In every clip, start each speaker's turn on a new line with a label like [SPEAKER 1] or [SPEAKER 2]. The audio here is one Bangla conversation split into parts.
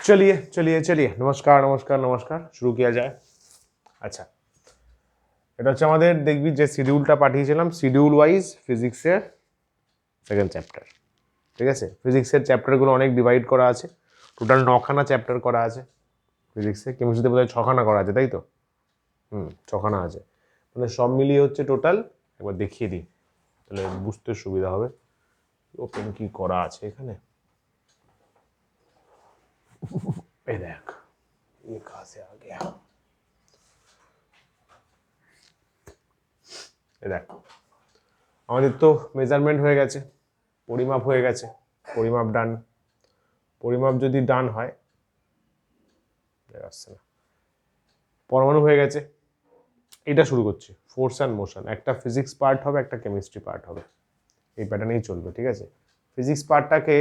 [SPEAKER 1] चलिए चलिए चलिए नमस्कार नमस्कार नमस्कार शुरू किया जाए। আচ্ছা, এটা হচ্ছে আমাদের দেখবি যে শিডিউলটা পাঠিয়েছিলাম, শিডিউল ওয়াইজ ফিজিক্সের সেকেন্ড চ্যাপ্টার। ঠিক আছে, ফিজিক্সের চ্যাপ্টারগুলো অনেক ডিভাইড করা আছে, টোটাল 9খানা চ্যাপ্টার করা আছে ফিজিক্সে। কেমিস্ট্রিতে বোধহয় 6খানা করা আছে, তাই তো? 6খানা আছে, মানে সব মিলিয়ে হচ্ছে টোটাল। একবার দেখিয়ে দিই তাহলে বুঝতে সুবিধা হবে। ওপেন কি করা আছে এখানে, এই দেখ, ये कहाँ से आ गया? দেখ, আমাদের তো মেজারমেন্ট হয়ে গেছে, পরিমাপ হয়ে গেছে, পরিমাপ ডান। পরিমাপ যদি ডান হয়, আসছে না, পরমাণু হয়ে গেছে। এটা শুরু করছি, ফোর্স অ্যান্ড মোশন। একটা ফিজিক্স পার্ট হবে, একটা কেমিস্ট্রি পার্ট হবে, এই প্যাটার্নেই চলবে। ঠিক আছে, ফিজিক্স পার্টটাকে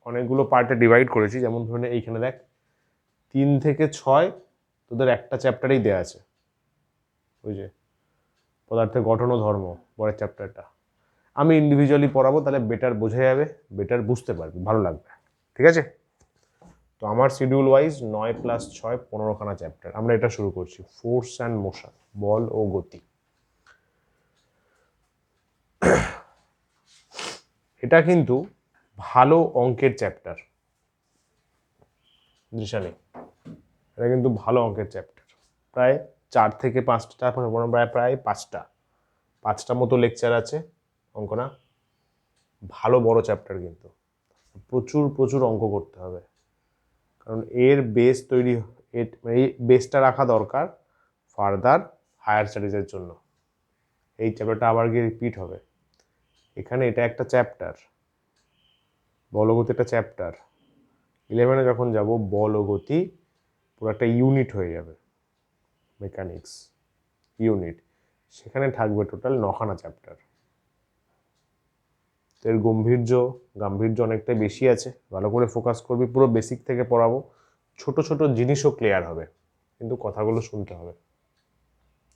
[SPEAKER 1] অনেকগুলো পার্টে ডিভাইড করেছি। যেমন ধরুন এইখানে দেখ 3 থেকে 6 তোদের একটা চ্যাপ্টারেই দেওয়া আছে, ওই যে পদার্থের গঠন ও ধর্ম, পরের চ্যাপ্টারটা। আমি ইন্ডিভিজুয়ালি পড়াবো, তাহলে বেটার বোঝা যাবে, বেটার বুঝতে পারবি, ভালো লাগবে। ঠিক আছে, তো আমার শিডিউল ওয়াইজ 9 + 6 15খানা চ্যাপ্টার। আমরা এটা শুরু করছি, ফোর্স অ্যান্ড মোশন, বল ও গতি। এটা কিন্তু ভালো অঙ্কের চ্যাপ্টার, দৃশ্যা নেই, এটা কিন্তু ভালো অঙ্কের চ্যাপ্টার। প্রায় 4 থেকে 5টা, প্রায় 5টা মতো লেকচার আছে, অঙ্ক না, ভালো বড় চ্যাপ্টার। কিন্তু প্রচুর প্রচুর অঙ্ক করতে হবে, কারণ এর বেস তৈরি, এই বেসটা রাখা দরকার ফার্দার হায়ার স্টাডিজের জন্য। এই চ্যাপ্টারটা আবার গিয়ে রিপিট হবে এখানে। এটা একটা চ্যাপ্টার, বল ও গতি একটা চ্যাপ্টার। 11-এ যখন যাব, বল ও গতি পুরো একটা ইউনিট হয়ে যাবে, মেকানিক্স ইউনিট। সেখানে থাকবে টোটাল 9খানা চ্যাপ্টার। তো এর গাম্ভীর্য অনেকটাই বেশি আছে। ভালো করে ফোকাস করবি, পুরো বেসিক থেকে পড়াবো। ছোট ছোট জিনিসও ক্লিয়ার হবে, কিন্তু কথাগুলো শুনতে হবে,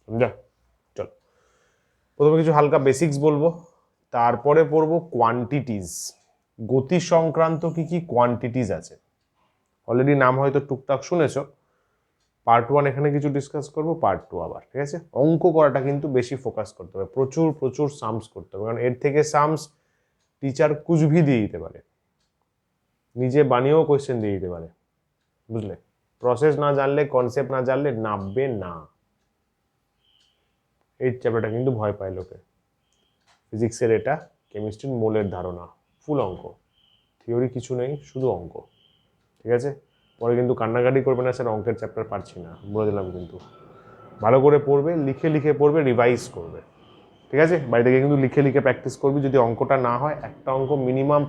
[SPEAKER 1] সমঝা? চল, প্রথমে কিছু হালকা বেসিক্স বলবো, তারপরে পড়বো কোয়ান্টিটিজ। গতি সংক্রান্ত কি কি কোয়ান্টিটিজ আছে, অলরেডি নাম হয়তো টুকটাক শুনেছো। পার্ট 1 এখানে কিছু ডিসকাস করবো, পার্ট 2 আবার। ঠিক আছে, অঙ্ক করাটা কিন্তু বেশি ফোকাস করতে হবে, প্রচুর প্রচুর সামস করতে হবে, কারণ এর থেকে সামস টিচার কুছ ভি দিয়ে দিতে পারে, নিজে বানিয়েও কোয়েশ্চেন দিয়ে দিতে পারে, বুঝলে? প্রসেস না জানলে, কনসেপ্ট না জানলে নামবে না। এই চ্যাপ্টারটা কিন্তু ভয় পায় লোকে। ফিজিক্সের এটা, কেমিস্ট্রির মোলের ধারণা, ফুল অঙ্ক, থিওরি কিছু নেই, শুধু অঙ্ক। ঠিক আছে, পরে কিন্তু কান্নাকাটি করবে না, স্যার অঙ্কের চ্যাপ্টার পারছি না, বলে দিলাম। কিন্তু ভালো করে পড়বে, লিখে লিখে পড়বে, রিভাইজ করবে। ঠিক আছে, বাড়ি থেকে কিন্তু লিখে লিখে প্র্যাকটিস করবি। যদি অঙ্কটা না হয়, একটা অঙ্ক মিনিমাম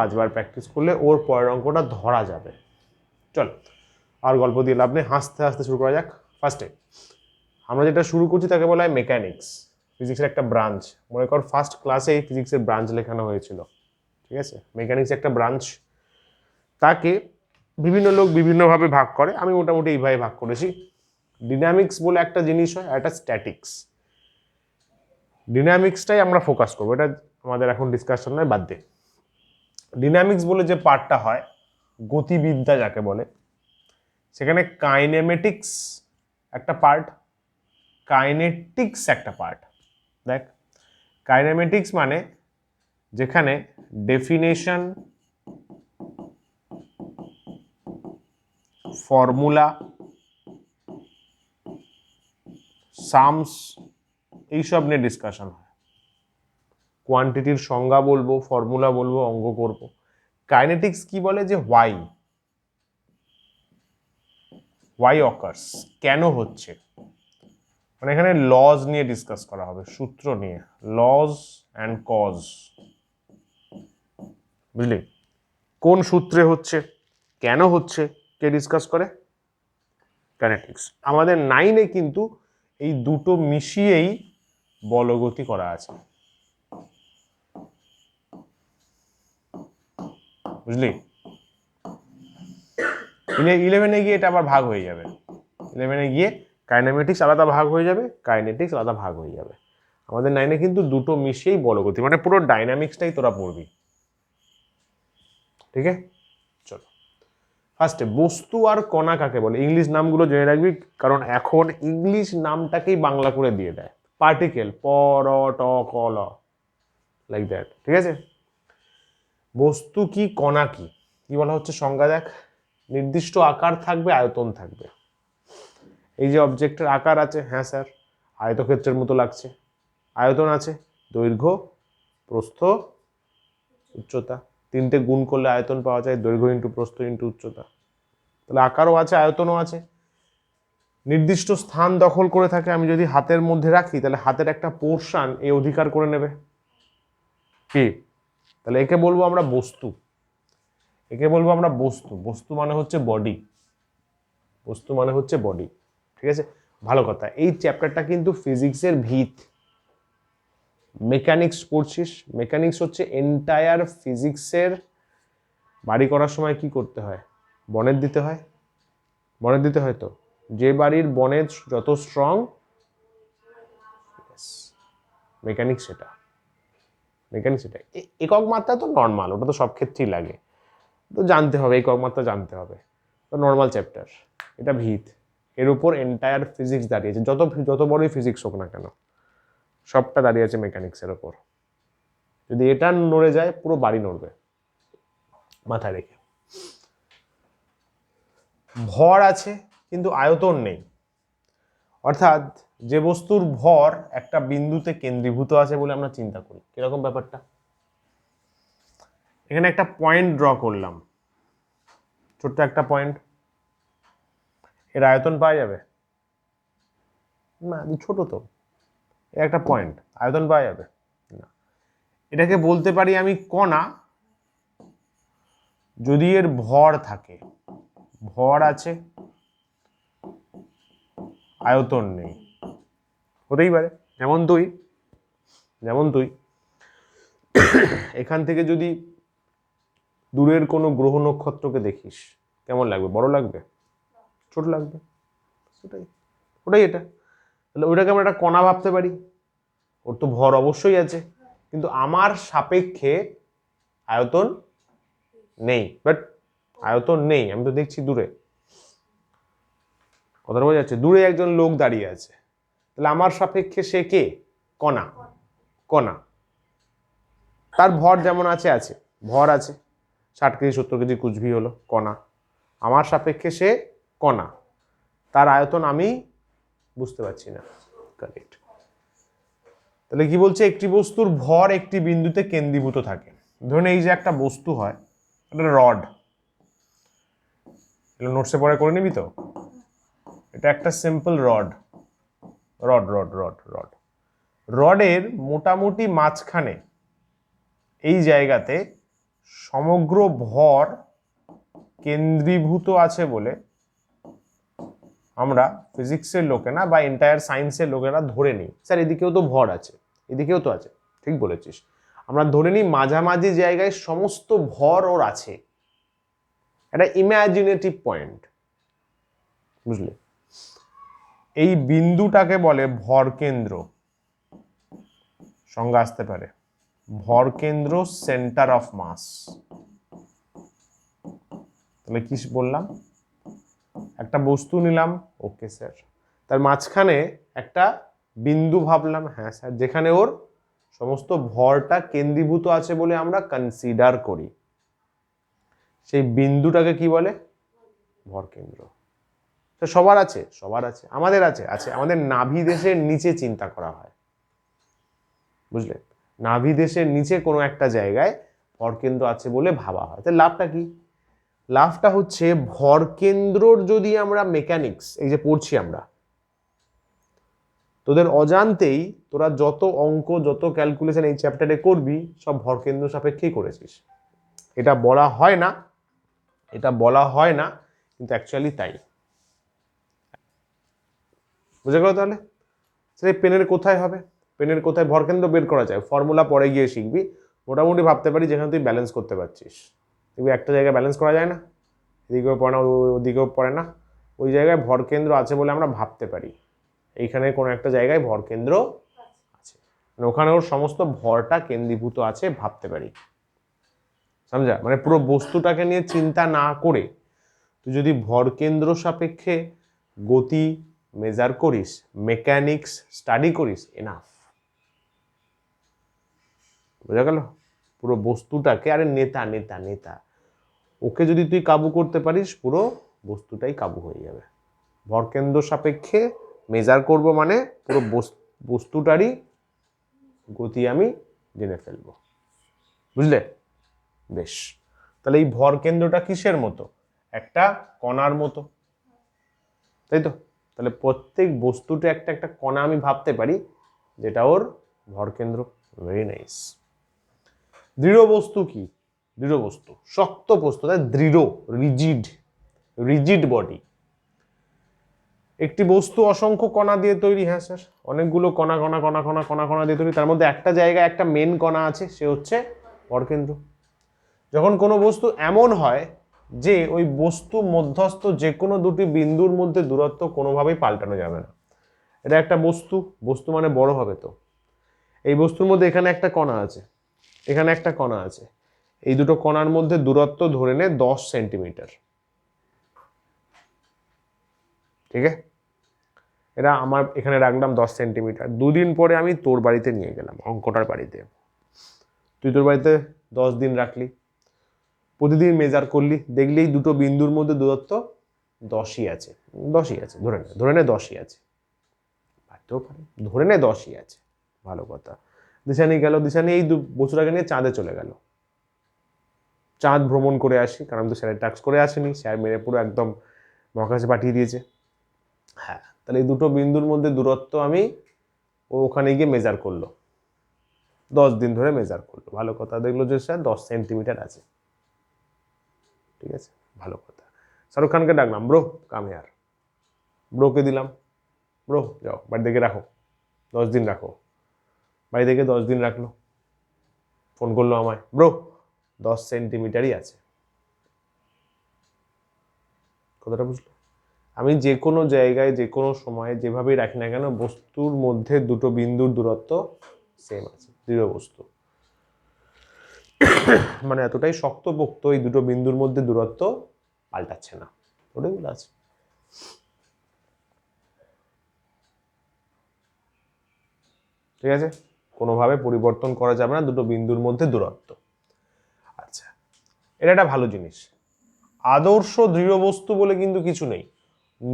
[SPEAKER 1] 5বার প্র্যাকটিস করলে ওর পরের অঙ্কটা ধরা যাবে। চল, আর গল্প দিয়ে লাভ নেই, হাসতে হাসতে শুরু করা যাক। ফার্স্টে আমরা যেটা শুরু করছি তাকে বলা হয় মেকানিক্স, ফিজিক্সের একটা ব্রাঞ্চ। মনে কর ফার্স্ট ক্লাসেই ফিজিক্সের ব্রাঞ্চ লেখানো হয়েছিল। ঠিক আছে, মেকানিক্স একটা ব্রাঞ্চ, তাকে বিভিন্ন লোক বিভিন্নভাবে ভাগ করে। আমি মোটামুটি এইভাবে ভাগ করেছি। ডিনামিক্স বলে একটা জিনিস হয়, আর একটা স্ট্যাটিক্স। ডিনামিক্সটাই আমরা ফোকাস করবো, এটা আমাদের এখন ডিসকাশন নয়, বাদ দে। ডিনামিক্স বলে যে পার্টটা হয়, গতিবিদ্যা যাকে বলে, সেখানে কাইনেমেটিক্স একটা পার্ট, কাইনেটিক্স একটা পার্ট। দেখ, কাইনেমেটিক্স মানে যেখানে ডেফিনেশন, ফর্মুলা, সামস, এইসব নিয়ে ডিসকাশন হয়। কোয়ান্টিটির সংজ্ঞা বলবো, ফর্মুলা বলবো, অঙ্ক করব। কাইনেটিক্স কি বলে, যে ওয়াই অকার্স, কেন হচ্ছে, মানে এখানে লজ নিয়ে ডিসকাস করা হবে, সূত্র নিয়ে, লজ অ্যান্ড কজ। বুঝলি, কোন সূত্রে হচ্ছে, কেন হচ্ছে, কে ডিসকাস করে? কাইনেটিক্স। আমাদের 9-এ কিন্তু এই দুটো মিশিয়েই বলগতি করা আছে, বুঝলি? 11-এ গিয়ে এটা আবার ভাগ হয়ে যাবে। 11-এ গিয়ে কাইনেমেটিক্স আলাদা ভাগ হয়ে যাবে, কাইনেটিক্স আলাদা ভাগ হয়ে যাবে। আমাদের 9-এ কিন্তু দুটো মিশিয়েই বলগতি, মানে পুরো ডাইনামিক্সটাই তোরা পড়বি। ঠিক আছে, চলো ফার্স্টে বস্তু আর কণা কাকে বলে, ইংলিশ নামগুলো জেনে রাখবি, কারণ এখন ইংলিশ নামটাকেই বাংলা করে দিয়ে দেয়। পার্টিকেল প র ট ক ল, লাইক দ্যাট, ঠিক আছে। বস্তু কি কণা কি, কি বলা হচ্ছে সংজ্ঞা দেখ, নির্দিষ্ট আকার থাকবে, আয়তন থাকবে। এই যে অবজেক্টের আকার আছে, হ্যাঁ স্যার আয়তক্ষেত্রের মতো লাগছে, আয়তন আছে, দৈর্ঘ্য প্রস্থ উচ্চতা, তিনটে গুণ করলে আয়তন পাওয়া যায়, দৈর্ঘ্য ইন্টু প্রস্থ ইন্টু উচ্চতা। তাহলে আকারও আছে, আয়তনও আছে। নির্দিষ্ট স্থান দখল করে থাকে, আমি যদি হাতের মধ্যে রাখি তাহলে হাতের একটা পোর্শন এই অধিকার করে নেবে, কি, তাহলে একে বলবো আমরা বস্তু, একে বলবো আমরা বস্তু। বস্তু মানে হচ্ছে বডি, বস্তু মানে হচ্ছে বডি, ঠিক আছে। ভালো কথা, এই চ্যাপ্টারটা কিন্তু ফিজিক্সের ভিত। মেকানিক্স পড়ছিস, মেকানিক্স হচ্ছে এন্টায়ার ফিজিক্সের। বাড়ি করার সময় কি করতে হয়, বনেট দিতে হয়, বনেট দিতে হয়। তো যে বাড়ির বনেট যত স্ট্রং, মেকানিক্স সেটা, মেকানিক্স সেটা। একক মাত্রা তো নর্মাল, ওটা তো সব ক্ষেত্রেই লাগে, তো জানতে হবে, একক মাত্রা জানতে হবে, তো নর্মাল চ্যাপ্টার, এটা ভিত। এর উপর এন্টায়ার ফিজিক্স দাঁড়িয়েছে, যত বড়ই ফিজিক্স হোক না কেন, সবটা দাঁড়িয়ে আছে মেকানিক্সের ওপর। যদি এটা নড়ে যায় পুরো বাড়ি নড়বে, মাথায় রেখে। ভর আছে কিন্তু আয়তন নেই, অর্থাৎ যে বস্তুর ভর একটা বিন্দুতে কেন্দ্রীভূত আছে বলে আমরা চিন্তা করি। কিরকম ব্যাপারটা, এখানে একটা পয়েন্ট ড্র করলাম, ছোট্ট একটা পয়েন্ট, এর আয়তন পাওয়া যাবে না, ছোট তো, একটা পয়েন্ট, আয়তন পাওয়া যাবে না। এটাকে বলতে পারি আমি কণা, যদি এর ভর থাকে, ভর আছে আয়তন নেই, হতেই পারে। যেমন তুই এখান থেকে যদি দূরের কোনো গ্রহ নক্ষত্রকে দেখিস, কেমন লাগবে, বড় লাগবে, ছোট লাগবে, ওটাই এটা। তাহলে ওইটাকে আমরা একটা কণা ভাবতে পারি, ওর তো ভর অবশ্যই আছে, কিন্তু আমার সাপেক্ষে আয়তন নেই, বাট আয়তন নেই, আমি তো দেখছি দূরে, কথা বোঝা যাচ্ছে, দূরে একজন লোক দাঁড়িয়ে আছে, তাহলে আমার সাপেক্ষে সে কে, কণা, কণা। তার ভর যেমন আছে, ভর আছে 60 কেজি 70 কেজি কুচবি হলো, কণা। আমার সাপেক্ষে সে কণা, তার আয়তন আমি বুঝতে পারছি না, কারেক্ট। তাহলে কি বলছে, একটি বস্তুর ভর একটি বিন্দুতে কেন্দ্রীভূত থাকে। ধরুন এই যে একটা বস্তু হয়, একটা রড, এগুলো নোটসে পরে করে নিবি তো, এটা একটা সিম্পল রড, রডের মোটামুটি মাঝখানে এই জায়গাতে সমগ্র ভর কেন্দ্রীভূত আছে বলে আমরা ফিজিক্সের লোকেরা বা এন্টায়ার সায়েন্সের লোকেরা ধরে নিই, স্যার এদিকেও তো ভর আছে, এদিকেও তো আছে, ঠিক বলেছিস, আমরা ধরে নিই মাঝামাঝি জায়গায় সমস্ত ভর ওর আছে, একটা ইমাজিনেটিভ পয়েন্ট, বুঝলে। এই বিন্দুটাকে বলে ভর কেন্দ্র, সংজ্ঞা আসতে পারে, ভর কেন্দ্র, সেন্টার অফ মাস। তাহলে কি বললাম, একটা বস্তু নিলাম, ওকে স্যার, তার মাঝখানে একটা বিন্দু ভাবলাম, হ্যাঁ স্যার, যেখানে ওর সমস্ত ভরটা কেন্দ্রীভূত আছে বলে আমরা কনসিডার করি, সেই বিন্দুটাকে কি বলে, ভর কেন্দ্র। সবার আছে, আমাদের আছে, আমাদের নাভি দেশের নিচে চিন্তা করা হয়, বুঝলে, নাভি দেশের নিচে কোনো একটা জায়গায় ভর কেন্দ্র আছে বলে ভাবা হয়। তাহলে লাভটা কি, লাভটা হচ্ছে ভর কেন্দ্রর যদি আমরা মেকানিক্স এই যে পড়ছি আমরা, তোদের অজান্তেই তোরা যত অঙ্ক যত ক্যালকুলেশন এই চ্যাপ্টারে করবি সব ভর কেন্দ্র সাপেক্ষেই করেছিস। এটা বলা হয় না, কিন্তু অ্যাকচুয়ালি তাই। বুঝে গেল তাহলে, সেই পেনের কোথায় হবে, পেনের কোথায় ভর কেন্দ্র বের করা যায়, ফর্মুলা পরে গিয়ে শিখবি। মোটামুটি ভাবতে পারি যেখানে তুই ব্যালেন্স করতে পারছিস, দেখবি একটা জায়গায় ব্যালেন্স করা যায় না, এদিকেও পড়ে না ওদিকেও পড়ে না, ওই জায়গায় ভর কেন্দ্র আছে বলে আমরা ভাবতে পারি এইখানে কোনো একটা জায়গায় ভর কেন্দ্র আছে, মানে ওখানে ওর সমস্ত ভরটা কেন্দ্রীভূত আছে ভাবতে পারি। समझा মানে পুরো বস্তুটাকে নিয়ে চিন্তা না করে তুই যদি ভরকেন্দ্র সাপেক্ষে গতি মেজার করিস, মেকানিক্স স্টাডি করিস, এনাফ। বোঝা গেল? পুরো বস্তুটাকে, আরে নেতা নেতা নেতা, ওকে যদি তুই কাবু করতে পারিস পুরো বস্তুটাই কাবু হয়ে যাবে। ভরকেন্দ্র সাপেক্ষে মেজার করব মানে পুরো বস্তুটারই গতি আমি জেনে ফেলবো। বুঝলে? বেশ, তাহলে এই ভরকেন্দ্রটা কিসের মতো? একটা কণার মতো, তাই তো? তাহলে প্রত্যেক বস্তুটা একটা একটা কণা আমি ভাবতে পারি, যেটা ওর ভরকেন্দ্র। Very nice. দৃঢ় বস্তু কি? দৃঢ় বস্তু শক্ত বস্তু, তাই দৃঢ়, রিজিড, রিজিড বডি। একটি বস্তু অসংখ্য কণা দিয়ে তৈরি। হ্যাঁ স্যার, অনেকগুলো কণা কণা কণা কণা কণা কণা দিয়ে তৈরি, তার মধ্যে একটা জায়গায় একটা মেন কণা আছে, সে হচ্ছে ভরকেন্দ্র। যখন কোনো বস্তু এমন হয় যে ওই বস্তু মধ্যস্থ যে কোনো দুটি বিন্দুর মধ্যে দূরত্ব কোনোভাবেই পাল্টানো যাবে না, এটা একটা বস্তু, বস্তু মানে বড় হবে তো। এই বস্তুর মধ্যে এখানে একটা কণা আছে, এখানে একটা কণা আছে, এই দুটো কণার মধ্যে দূরত্ব ধরে নে 10 সেন্টিমিটার। ঠিক আছে, এটা আমার এখানে রাখলাম 10 সেন্টিমিটার। দুদিন পরে আমি তোর বাড়িতে নিয়ে গেলাম, অঙ্কটার বাড়িতে। তুই তোর বাড়িতে 10 দিন রাখলি, প্রতিদিন মেজার করলি, দেখলি এই দুটো বিন্দুর মধ্যে দূরত্ব 10ই আছে, 10ই আছে, ধরে নে 10ই আছে, পারতেও পারে, ধরে নে 10ই আছে। ভালো কথা। দিশানি গেল, দিশানি এই বছরটাকে নিয়ে চাঁদে চলে গেল। চাঁদ ভ্রমণ করে আসি, কারণ তো স্যারের টাস্ক করে আসেনি, স্যার মেরে পুরো একদম মহাকাশে পাঠিয়ে দিয়েছে। হ্যাঁ, তাহলে এই দুটো বিন্দুর মধ্যে দূরত্ব আমি ওখানে গিয়ে মেজার করলো, 10 দিন ধরে মেজার করলো। ভালো কথা, দেখলো যে স্যার 10 সেন্টিমিটার আছে। ঠিক আছে, ভালো কথা। শাহরুখ খানকে ডাকলাম, ব্রো কাম হেয়ার। ব্রোকে দিলাম, ব্রো যাও বাড়ি থেকে রাখো, 10 দিন রাখো। বাড়ি থেকে 10 দিন রাখলো, ফোন করলো আমায়, ব্রো 10 সেন্টিমিটারই আছে। কথাটা বুঝলো? আমি যে কোনো জায়গায় যে কোনো সময়ে যেভাবেই রাখি না কেন, বস্তুর মধ্যে দুটো বিন্দুর দূরত্ব সেম আছে, দৃঢ় বস্তু মানে এতটাই শক্তপোক্ত, এই দুটো বিন্দুর মধ্যে দূরত্ব পাল্টাচ্ছে না, ওটাই বলে আছে। ঠিক আছে, কোনোভাবে পরিবর্তন করা যাবে না দুটো বিন্দুর মধ্যে দূরত্ব। আচ্ছা, এটা একটা ভালো জিনিস। আদর্শ দৃঢ় বস্তু বলে কিন্তু কিছু নেই।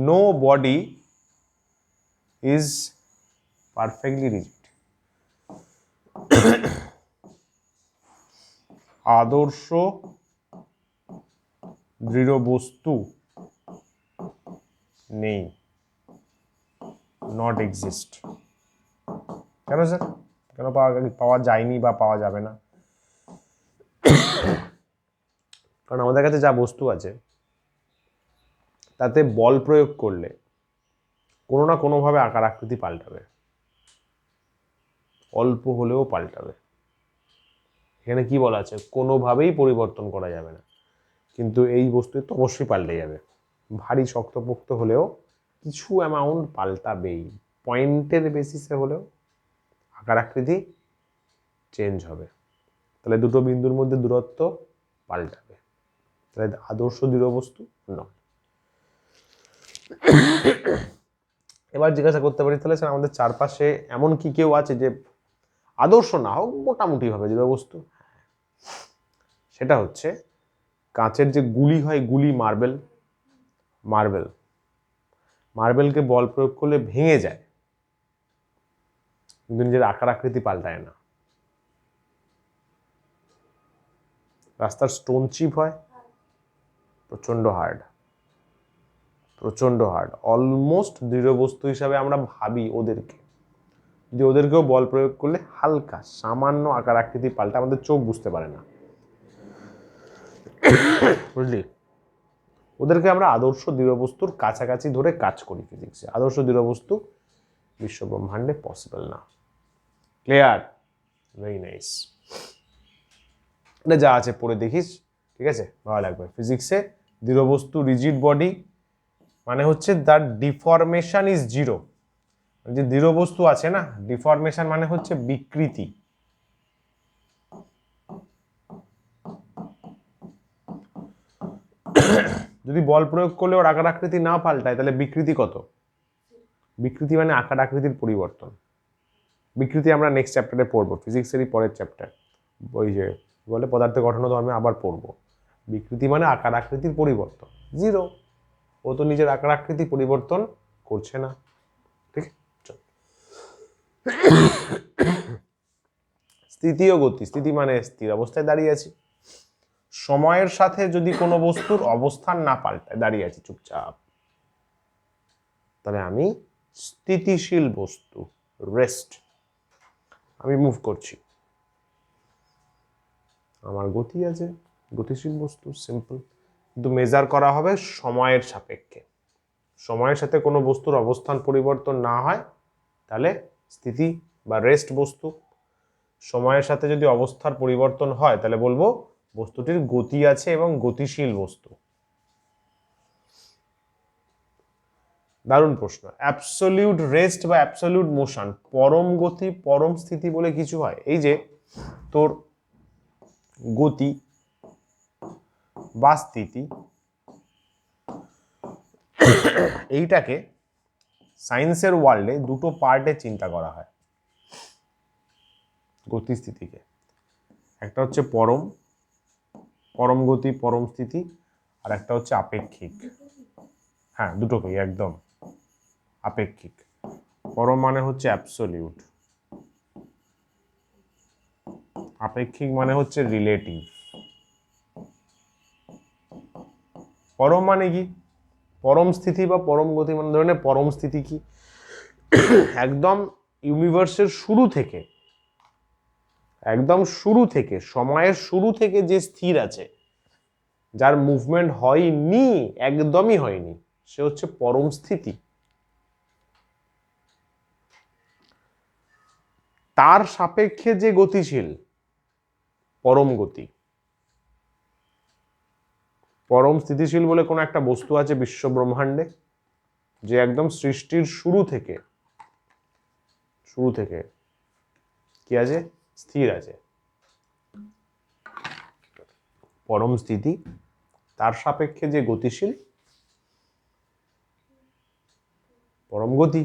[SPEAKER 1] No body is perfectly rigid. আদর্শ দৃঢ় বস্তু নেই, নট এক্সিস্ট। কেন স্যার? কেন পাওয়া যায়নি বা পাওয়া যাবে না? কারণ আমাদের কাছে যা বস্তু আছে তাতে বল প্রয়োগ করলে কোনো না কোনোভাবে আকার আকৃতি পাল্টাবে, অল্প হলেও পাল্টাবে। এখানে কি বলা আছে? কোনোভাবেই পরিবর্তন করা যাবে না, কিন্তু এই বস্তু তো অবশ্যই পাল্টে যাবে। ভারী শক্তপোক্ত হলেও কিছু অ্যামাউন্ট পাল্টাবেই, পয়েন্টের বেসিসে হলেও আকার আকৃতি চেঞ্জ হবে। তাহলে দুটো বিন্দুর মধ্যে দূরত্ব পাল্টাবে, তাহলে আদর্শ দৃঢ় বস্তু নয়। এবার জিজ্ঞাসা করতে পারি, তাহলে স্যার আমাদের চারপাশে এমন কি কেউ আছে যে আদর্শ না হোক মোটামুটি ভাবে দৃঢ় বস্তু? সেটা হচ্ছে কাঁচের যে গুলি হয়, গুলি, মার্বেল, মার্বেল মার্বেলকে বল প্রয়োগ করলে ভেঙে যায়, কিন্তু নিজের আকার আকৃতি পাল্টায় না। রাস্তার স্টোন চিপ হয়, প্রচন্ড হার্ড, প্রচন্ড হার্ড, অলমোস্ট দৃঢ় বস্তু হিসাবে আমরা ভাবি ওদেরকে, যে ওদেরকেও বল প্রয়োগ করলে হালকা সামান্য আকার আকৃতি পাল্টা, আমাদের চোখ বুঝতে পারে না, বুঝলি? ওদেরকে আমরা আদর্শ দৃঢ় বস্তুর কাছাকাছি ধরে কাজ করি ফিজিক্সে। আদর্শ দৃঢ় বস্তু বিশ্ব ব্রহ্মাণ্ডে পসিবল না। ক্লিয়ার? Very nice. এটা যা আছে পড়ে দেখিস, ঠিক আছে, ভালো লাগবে। ফিজিক্সে দৃঢ় বস্তু, রিজিড বডি মানে হচ্ছে দ্যাট ডিফরমেশন ইজ জিরো। যে দৃঢ় বস্তু আছে না, ডিফরমেশন মানে হচ্ছে বিকৃতি। যদি বল প্রয়োগ করলে ওর আকার আকৃতি না পাল্টায় তাহলে বিকৃতি কত? বিকৃতি মানে আকার আকৃতির পরিবর্তন। বিকৃতি আমরা নেক্সট চ্যাপ্টারে পড়বো, ফিজিক্সেরই পরের চ্যাপ্টার, ওই যে বলে পদার্থের গঠন ধর্মে আবার পড়বো। বিকৃতি মানে আকার আকৃতির পরিবর্তন, জিরো। ও তো নিজের আকার আকৃতি পরিবর্তন করছে না, ঠিক? স্থিতি ও গতি। স্থিতি মানে স্থির অবস্থায় দাঁড়িয়ে আছি। সময়ের সাথে যদি কোনো বস্তুর অবস্থান না পাল্টায়, দাঁড়িয়ে আছি চুপচাপ, তাহলে আমি স্থিতিশীল বস্তু, রেস্ট। আমি মুভ করছি, আমার গতি আছে, গতিশীল বস্তু, সিম্পল। কিন্তু মেজার করা হবে সময়ের সাপেক্ষে। সময়ের সাথে কোনো বস্তুর অবস্থান পরিবর্তন না হয় তাহলে স্থিতি বা রেস্ট বস্তু। সময়ের সাথে যদি অবস্থার পরিবর্তন হয় তাহলে বলবো বস্তুটির গতি আছে এবং গতিশীল বস্তু। দারুণ প্রশ্ন। অ্যাবসলিউট রেস্ট বা অ্যাবসলিউট মোশন, পরম গতি পরম স্থিতি বলে কিছু হয়। এই যে তোর গতি বা স্থিতি, এইটাকে সায়েন্সের ওয়ার্ল্ডে দুটো পার্টে চিন্তা করা হয় গতি স্থিতিকে। একটা হচ্ছে পরম, পরম গতি পরম স্থিতি, আর একটা হচ্ছে আপেক্ষিক। হ্যাঁ, দুটোকেই একদম আপেক্ষিক। পরম মানে হচ্ছে অ্যাবসলিউট, আপেক্ষিক মানে হচ্ছে রিলেটিভ। পরম মানে কি? পরম স্থিতি বা পরম গতি মানে ধরে নে পরম স্থিতি কি, একদম ইউনিভার্সের শুরু থেকে, একদম শুরু থেকে, সময়ের শুরু থেকে যে স্থির আছে, যার মুভমেন্ট হয়নি, একদমই হয়নি, সে হচ্ছে পরম স্থিতি। তার সাপেক্ষে যে গতিশীল, পরম গতি। পরম স্থিতিশীল বলে কোনো একটা বস্তু আছে বিশ্ব ব্রহ্মাণ্ডে, যে একদম সৃষ্টির শুরু থেকে কি আছে? স্থির আছে, পরম স্থিতি। তার সাপেক্ষে যে গতিশীল, পরম গতি।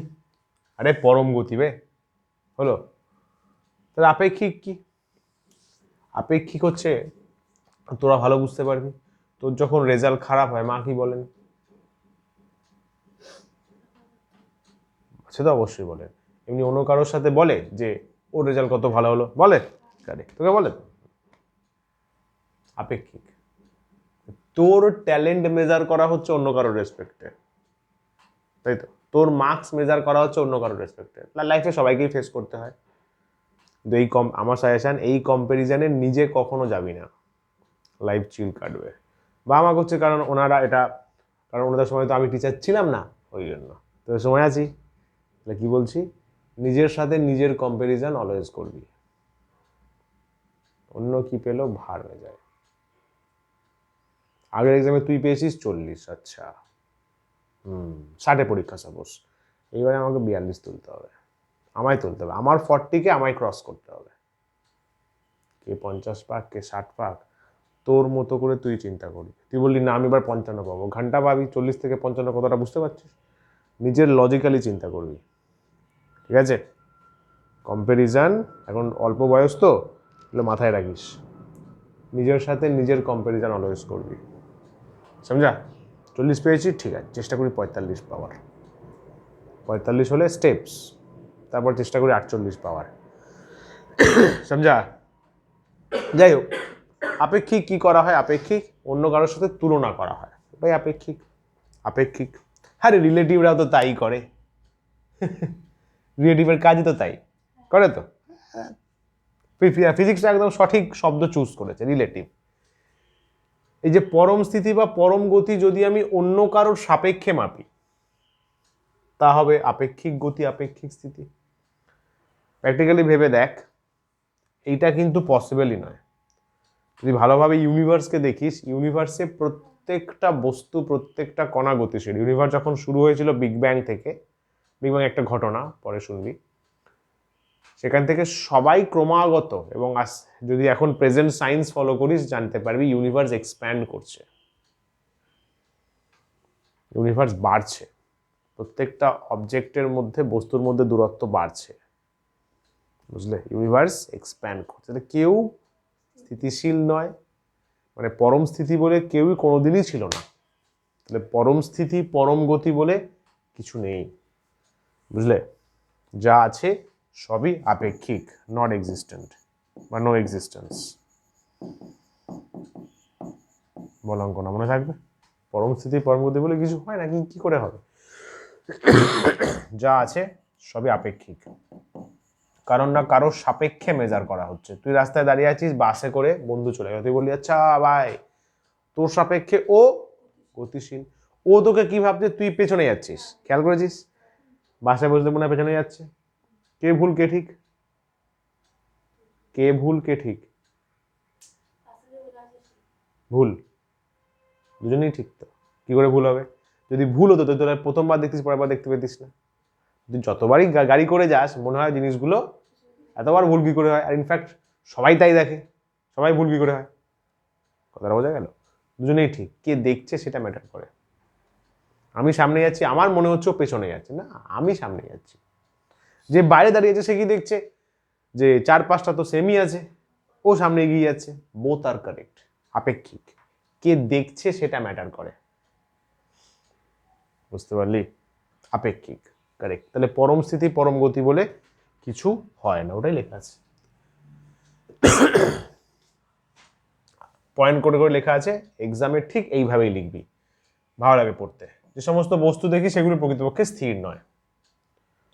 [SPEAKER 1] আরে পরম গতি বে, হলো। তাহলে আপেক্ষিক কি? আপেক্ষিক হচ্ছে, তোরা ভালো বুঝতে পারবি, তোর যখন রেজাল্ট খারাপ হয় মা কি বলেন? সে তো অবশ্যই বলেন। এমনি অন্য কারোর সাথে বলে যে ওর রেজাল্ট কত ভালো হলো? বলে? তোকে বলে? আপেক্ষিক। তোর ট্যালেন্ট মেজার করা হচ্ছে অন্য কারোর রেসপেক্টে, তাই তো? তোর মার্কস মেজার করা হচ্ছে অন্য কারোর রেসপেক্টে। লাইফে সবাইকেই ফেস করতে হয়। কিন্তু আমার সাজেশন, এই কম্প্যারিজনে নিজে কখনো যাবি না, লাইফ চিল কাটবে। বা আমার হচ্ছে কারণ ওনারা এটা, কারণ ওনাদের সময় তো আমি টিচার ছিলাম না, ওই জন্য তো সময় আছি। তাহলে কি বলছি, নিজের সাথে নিজের কম্প্যারিজন অলওয়েজ করবি। অন্য কি পেলো ভার হয়ে যায়। আগের এক্সামে তুই পেয়েছিস 40, আচ্ছা 60-এ পরীক্ষা সাপোজ, এইবারে আমাকে 42 তুলতে হবে, আমায় তুলতে হবে, আমার 40-কে আমায় ক্রস করতে হবে। কে 50 পাক, কে 60 পাক, তোর মতো করে তুই চিন্তা করবি। তুই বললি না আমি এবার 55 পাবো, ঘন্টা পাবি 40 থেকে 55 কতটা বুঝতে পারছিস? নিজের লজিক্যালি চিন্তা করবি, ঠিক আছে? কম্প্যারিজন, এখন অল্প বয়স তো, এগুলো মাথায় রাখিস। নিজের সাথে নিজের কম্প্যারিজন অলওয়েজ করবি, সমঝা? 40 পেয়েছি, ঠিক আছে, চেষ্টা করি 45 পাওয়ার। 45 হলে স্টেপস, তারপর চেষ্টা করি 48 পাওয়ার, সমঝা? যাই হোক, আপেক্ষিক কি করা হয়? আপেক্ষিক অন্য কারোর সাথে তুলনা করা হয়, ভাই আপেক্ষিক। আপেক্ষিক, হ্যাঁ রে, রিলেটিভরাও তো তাই করে, রিলেটিভের কাজই তো তাই করে তো। ফিজিক্সটা একদম সঠিক শব্দ চুজ করেছে, রিলেটিভ। এই যে পরম স্থিতি বা পরম গতি যদি আমি অন্য কারোর সাপেক্ষে মাপি, তা হবে আপেক্ষিক গতি, আপেক্ষিক স্থিতি। প্র্যাকটিক্যালি ভেবে দেখ, এইটা কিন্তু পসিবলই নয়। যদি ভালোভাবে ইউনিভার্সকে দেখিস, ইউনিভার্সে প্রত্যেকটা বস্তু, প্রত্যেকটা কণা গতিশীল। ইউনিভার্স যখন শুরু হয়েছিল বিগ ব্যাং থেকে, বিগ ব্যাং একটা ঘটনা, পরে শুনবি, সেখান থেকে সবাই ক্রমাগত, এবং যদি এখন প্রেজেন্ট সায়েন্স ফলো করিস জানতে পারবি ইউনিভার্স এক্সপ্যান্ড করছে। ইউনিভার্স বাড়ছে, প্রত্যেকটা অবজেক্টের মধ্যে বস্তুর মধ্যে দূরত্ব বাড়ছে, বুঝলে? ইউনিভার্স এক্সপ্যান্ড করছে। কেউ স্থিতিশীল নয়, মানে পরম স্থিতি বলে কেউই কোনোদিনই ছিল না। তাহলে পরম স্থিতি পরম গতি বলে কিছু নেই, বুঝলে? যা আছে সবই আপেক্ষিক, নট এক্সিস্টেন্ট বা নো এক্সিস্টেন্স। বল অঙ্ক না মনে থাকবে? পরম স্থিতি পরম গতি বলে কিছু হয় না, কি করে হবে? যা আছে সবই আপেক্ষিক, কারণ না কারোর সাপেক্ষে মেজার করা হচ্ছে। তুই রাস্তায় দাঁড়িয়ে আছিস, বাসে করে বন্ধু চলে গেল, তুই বললি আচ্ছা ভাই তোর সাপেক্ষে ও গতিশীল। ও তোকে কি ভাবছে? তুই পেছনে যাচ্ছিস, খেয়াল করেছিস? বাসে বসতে মনে হয় পেছনে যাচ্ছে। কে ভুল কে ঠিক? কে ভুল কে ঠিক? ভুল, দুজনেই ঠিক। তো কি করে ভুল হবে? যদি ভুল হতো তো তোরা প্রথমবার দেখতিস, পরের বার দেখতে পেতিস না। তুই যতবারই গাড়ি করে যাস মনে হয় জিনিসগুলো এতবার ভুল কি করে হয়। আর ইনফ্যাক্ট সবাই তাই দেখে, সবাই ভুল কি করে হয়। কথাটা বোঝা গেল? দুজনেই ঠিক, কে দেখছে সেটা ম্যাটার করে। আমি সামনে যাচ্ছি, আমার মনে হচ্ছে ও পেছনে যাচ্ছে, না আমি সামনে যাচ্ছি। যে বাইরে দাঁড়িয়ে আছে সে কি দেখছে? যে চার পাঁচটা তো সেমই আছে, ও সামনে এগিয়ে যাচ্ছে। বোথ আর কারেক্ট, আপেক্ষিক। কে দেখছে সেটা ম্যাটার করে, বুঝতে পারলি? আপেক্ষিক, কারেক্ট। তাহলে পরম স্থিতি পরম গতি বলে কিছু হয় না, ওটাই লেখা আছে। পয়েন্ট করে করে লেখা আছে, এক্সামে ঠিক এইভাবেই লিখবি, ভালো লাগে পড়তে। যে সমস্ত বস্তু দেখি সেগুলো প্রকৃতপক্ষে স্থির নয়।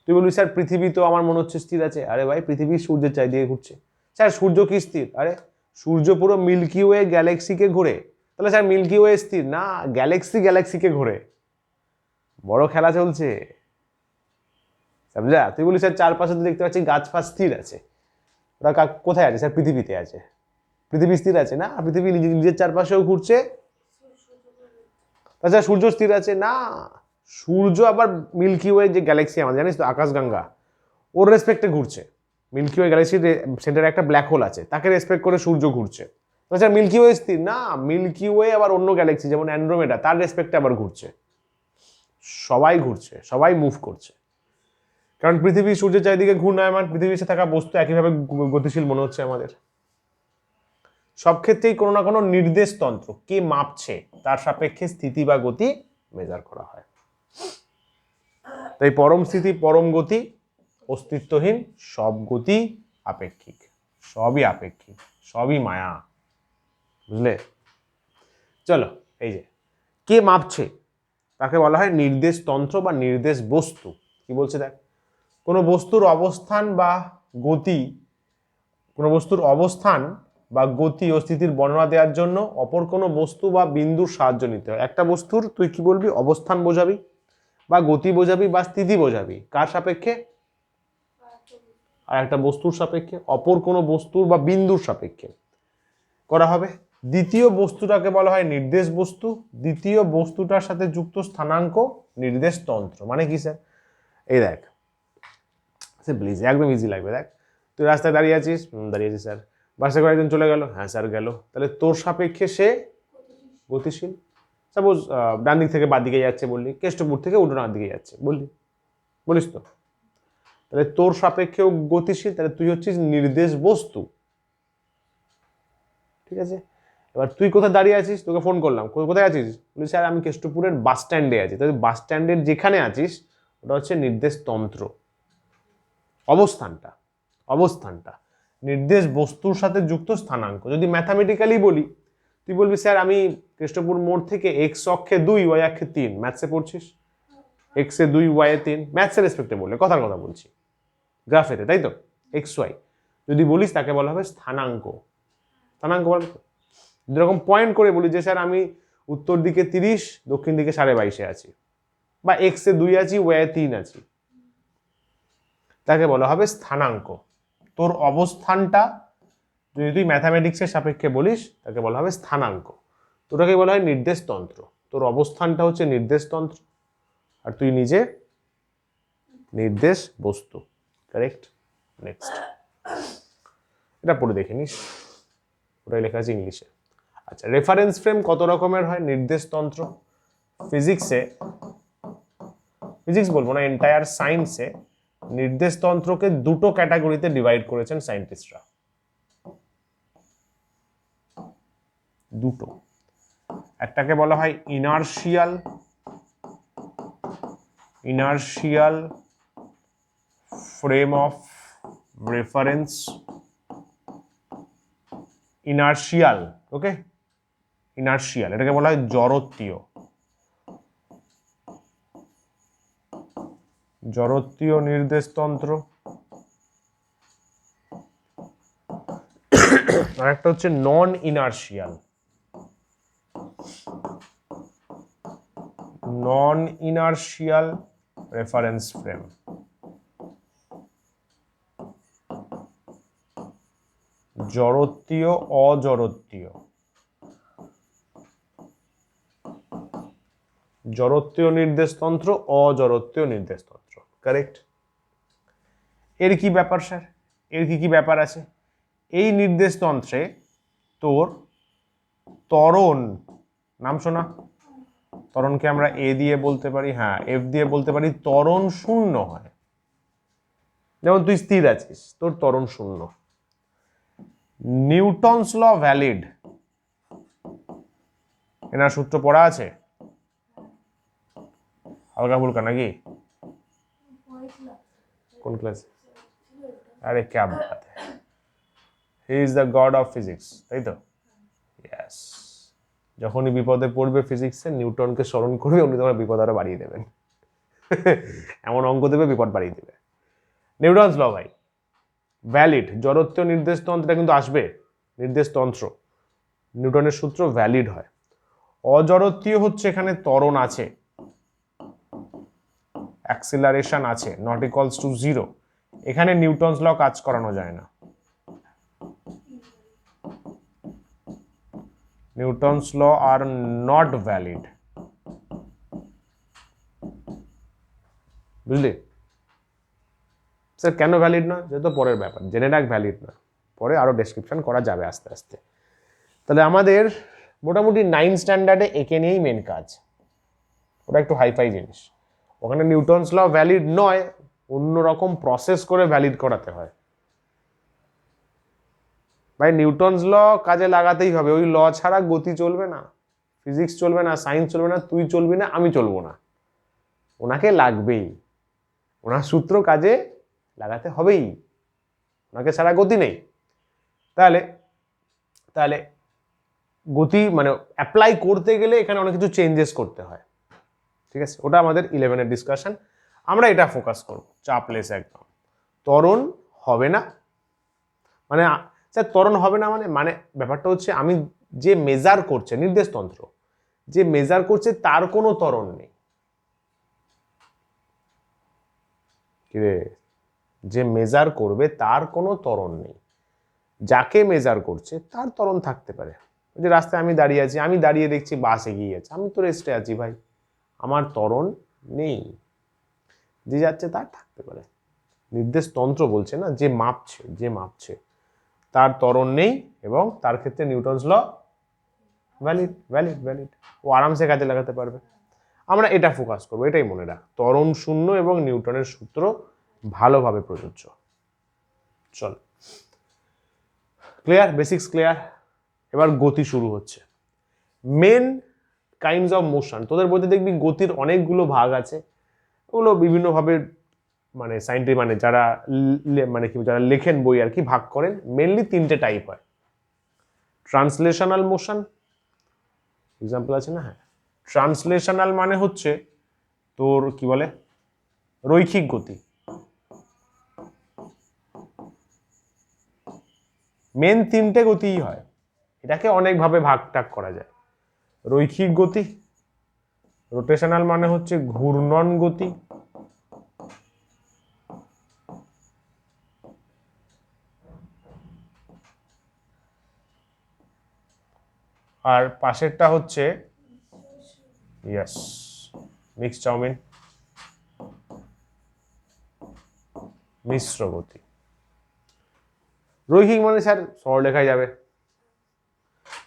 [SPEAKER 1] তুই বলবি স্যার পৃথিবী তো আমার মনে হচ্ছে স্থির আছে। আরে ভাই পৃথিবী সূর্যের চারিদিকে ঘুরছে। স্যার সূর্য কি স্থির? আরে সূর্য পুরো মিল্কি ওয়ে গ্যালাক্সিকে ঘুরে। তাহলে স্যার মিল্কি ওয়ে স্থির না, গ্যালাক্সিকে ঘুরে। বড় খেলা চলছে, বুঝলা? তুই বলি স্যার চারপাশে তো দেখতে পাচ্ছি গাছ ফাছ স্থির আছে। ওরা কোথায় আছে? স্যার পৃথিবীতে আছে। পৃথিবী স্থির আছে না, পৃথিবী নিজের চারপাশেও ঘুরছে। তাছাড়া সূর্য স্থির আছে না, সূর্য আবার মিল্কি ওয়ে যে গ্যালাক্সি আমাদের জানিস তো, আকাশগঙ্গা, ওর রেসপেক্টে ঘুরছে। মিল্কি ওয়ে গ্যালাক্সির সেন্টারে একটা ব্ল্যাক হোল আছে, তাকে রেসপেক্ট করে সূর্য ঘুরছে। তাছাড়া মিল্কি ওয়ে স্থির না, মিল্কি ওয়ে আবার অন্য গ্যালাক্সি যেমন অ্যান্ড্রোমেডা, তার রেসপেক্টে আবার ঘুরছে। সবাই ঘুরছে, সবাই মুভ করছে। কারণ পৃথিবী সূর্যের চারিদিকে ঘূর্ণায়মান, পৃথিবীর সাথে থাকা বস্তু একইভাবে গতিশীল মনে হচ্ছে আমাদের। সব ক্ষেত্রেই কোনো না কোনো নির্দেশ তন্ত্র, কে মাপছে তার সাপেক্ষে স্থিতি বা গতি মেজার করা হয়। তাই পরম স্থিতি পরম গতি অস্তিত্বহীন, সব গতি আপেক্ষিক, সবই আপেক্ষিক, সবই মায়া, বুঝলে? চলো, এই যে কে মাপছে তাকে বলা হয় নির্দেশ তন্ত্র বা নির্দেশ বস্তু। কি বলছে দেখ, কোনো বস্তুর অবস্থান বা গতি, কোনো বস্তুর অবস্থান বা গতি ও স্থিতির বর্ণনা দেওয়ার জন্য অপর কোনো বস্তু বা বিন্দুর সাহায্য নিতে হয়। একটা বস্তুর তুই কি বলবি? অবস্থান বোঝাবি বা গতি বোঝাবি বা স্থিতি বোঝাবি, কার সাপেক্ষে? আর একটা বস্তুর সাপেক্ষে, অপর কোনো বস্তুর বা বিন্দুর সাপেক্ষে করা হবে। দ্বিতীয় বস্তুটাকে বলা হয় নির্দেশ বস্তু, দ্বিতীয় বস্তুটার সাথে যুক্ত স্থানাঙ্ক নির্দেশ তন্ত্র। মানে কি স্যার? এই দেখ প্লিজ, একদম ইজি লাগবে। দেখ তুই রাস্তায় দাঁড়িয়ে আছিস, স্যার। বাসে করে একজন চলে গেল, হ্যাঁ স্যার গেল। তাহলে তোর সাপেক্ষে সে গতিশীল। সাপোজ ডান দিক থেকে বাঁ দিকে যাচ্ছে বললি, কেষ্টপুর থেকে উল্টোনার দিকে যাচ্ছে বললি, বলিস তো? তাহলে তোর সাপেক্ষেও গতিশীল, তাহলে তুই হচ্ছিস নির্দেশ বস্তু, ঠিক আছে? এবার তুই কোথায় দাঁড়িয়ে আছিস? তোকে ফোন করলাম, কোথায় আছিস? বলি স্যার আমি কেষ্টপুরের বাস স্ট্যান্ডে আছি। তাহলে বাস স্ট্যান্ডের যেখানে আছিস ওটা হচ্ছে নির্দেশ তন্ত্র, অবস্থানটা। অবস্থানটা নির্দেশ বস্তুর সাথে যুক্ত স্থানাঙ্ক। যদি ম্যাথামেটিক্যালি বলি, তুই বলবি স্যার আমি কেষ্টপুর মোড় থেকে এক্স অক্ষে 2 ওয়াই অক্ষে 3, ম্যাথসে পড়ছিস, এক্স এ 2 ওয়াই এ 3, ম্যাথসের রেসপেক্টে বললে কথার কথা বলছি, গ্রাফেতে, তাই তো? এক্স ওয়াই যদি বলিস তাকে বলা হবে স্থানাঙ্ক। স্থানাঙ্ক বল। যেরকম পয়েন্ট করে বলি যে স্যার আমি উত্তর দিকে 30, দক্ষিণ দিকে 22.5 আছি, বা এক্স এ 2 আছি, ওয়াই এ 3 আছি, তাকে বলা হবে স্থানাঙ্ক। তোর অবস্থানটা যদি তুই ম্যাথামেটিক্সের সাপেক্ষে বলিস তাকে বলা হবে স্থানাঙ্ক। তোটাকে বলা হয় নির্দেশ তন্ত্র। তোর অবস্থানটা হচ্ছে নির্দেশ তন্ত্র আর তুই নিজে নির্দেশ বস্তু, কারেক্ট? নেক্সট এটা পড়ে দেখে নিস, ওটাই লেখা আছে ইংলিশে। আচ্ছা, রেফারেন্স ফ্রেম কত রকমের হয়? নির্দেশ তন্ত্র ফিজিক্সে, ফিজিক্স বলবো না, এন্টায়ার সায়েন্সে নির্দেশতন্ত্রকে দুটো ক্যাটাগরিতে ডিভাইড করেছেন সায়েন্টিস্টরা। দুটো, একটাকে বলা হয় inertial, inertial frame of reference, inertial, okay, inertial, এটাকে বলা হয় জড়ত্বীয়, জড়ত্বীয় নির্দেশতন্ত্র। আর একটা হচ্ছে নন ইনার্শিয়াল, নন ইনার্শিয়াল রেফারেন্স ফ্রেম। জড়ত্বীয়, অজড়ত্বীয়, জড়ত্বীয় নির্দেশতন্ত্র, অজড়ত্বীয় নির্দেশতন্ত্র, কারেক্ট। এর কি ব্যাপার স্যার, এর কি কি ব্যাপার আছে? এই নির্দেশতন্ত্রে তোর ত্বরণ, নাম শোনা, ত্বরণকে আমরা এ দিয়ে বলতে পারি, হ্যাঁ এফ দিয়ে বলতে পারি, ত্বরণ শূন্য হয়। যেমন তুই স্থির আছিস, তোর ত্বরণ শূন্য। নিউটনস ল ভ্যালিড, এনার সূত্র পড়া আছে হালকা ফুলকা নাকি? কোন ক্লাস? আরে ক্যা বাত হ্যায়, he is the god of physics, তাই তো? ইয়েস, যখনই বিপদে পড়বে ফিজিক্সে নিউটনকে স্মরণ করবে, উনি তোমার বিপদ আরো বাড়িয়ে দেবেন। এমন অঙ্ক দেবে বিপদ বাড়িয়ে দেবে। নিউটনস ল ভাই ভ্যালিড, জড়ত্বীয় নির্দেশতন্ত্রটা কিন্তু আসবে, নির্দেশতন্ত্র নিউটনের সূত্র ভ্যালিড হয়। অজড়ত্বীয় হচ্ছে এখানে ত্বরণ আছে, অ্যাক্সিলারেশন আছে, নট ইকুয়ালস টু জিরো, এখানে নিউটনস ল কাজ করানো যায় না। নিউটনস ল আর নট ভ্যালিড, বুঝলি স্যার? কেন ভ্যালিড না? যেহেতু পরের ব্যাপার, জেনে রাখ ভ্যালিড না, পরে আরো ডেসক্রিপশন করা যাবে আস্তে আস্তে। তাহলে আমাদের মোটামুটি 9 স্ট্যান্ডার্ডে একে নিয়েই মেন কাজ, ওটা একটু হাইফাই জিনিস। ওখানে নিউটনস ল ভ্যালিড নয়, অন্যরকম প্রসেস করে ভ্যালিড করাতে হয়। ভাই নিউটনস ল কাজে লাগাতেই হবে, ওই ল ছাড়া গতি চলবে না, ফিজিক্স চলবে না, সায়েন্স চলবে না, তুই চলবি না, আমি চলবো না, ওনাকে লাগবেই, ওনার সূত্র কাজে লাগাতে হবেই, ওনাকে ছাড়া গতি নেই। তাহলে তাহলে গতি মানে অ্যাপ্লাই করতে গেলে এখানে অনেক কিছু চেঞ্জেস করতে হয়, ঠিক আছে? ওটা আমাদের 11-এর ডিসকাশন, আমরা এটা ফোকাস করব, চাপলেস একদম। ত্বরণ হবে না মানে, স্যার ত্বরণ হবে না মানে, মানে ব্যাপারটা হচ্ছে আমি যে মেজার করছে নির্দেশতন্ত্র, যে মেজার করছে তার কোনো ত্বরণ নেই, কিরে, যে মেজার করবে তার কোনো ত্বরণ নেই, যাকে মেজার করছে তার ত্বরণ থাকতে পারে। যে রাস্তায় আমি দাঁড়িয়ে আছি, আমি দাঁড়িয়ে দেখছি বাস এগিয়ে যাচ্ছে, আমি তো রেস্টে আছি ভাই, আমার ত্বরণ নেই, যে যাচ্ছে তার থাকতে পারে। নির্দেশতন্ত্র বলছে না, যে মাপছে, যে মাপছে তার ত্বরণ নেই, এবং তার ক্ষেত্রে নিউটনস ল ভ্যালিড, ভ্যালিড, ভ্যালিড, ও আরামসে কাজে লাগাতে পারবে। আমরা এটা ফোকাস করবো, এটাই মনে রাখ, ত্বরণ শূন্য এবং নিউটনের সূত্র ভালোভাবে প্রযোজ্য। চল, ক্লিয়ার, বেসিক্স ক্লিয়ার। এবার গতি শুরু হচ্ছে। মেন কাইন্ডস অফ মোশন, তোদের বলতে দেখবি গতির অনেকগুলো ভাগ আছে, ওগুলো বিভিন্নভাবে মানে সাইন্টিফিক মানে যারা মানে কি যারা লেখেন বই আর কি ভাগ করেন। মেনলি 3টে টাইপ হয়। ট্রান্সলেশনাল মোশন, এক্সাম্পল আছে না? হ্যাঁ, ট্রান্সলেশনাল মানে হচ্ছে তোর কি বলে রৈখিক গতি। মেন 3টে গতিই হয়, এটাকে অনেকভাবে ভাগ টাগ করা যায়। রৈখিক গতি, রোটেশনাল মানে হচ্ছে ঘূর্ণন গতি, আর পাশেরটা হচ্ছে ইয়েস মিক্স চাউমিন, মিশ্র গতি। রৈখিক মানে স্যার সরলরেখায় যাবে,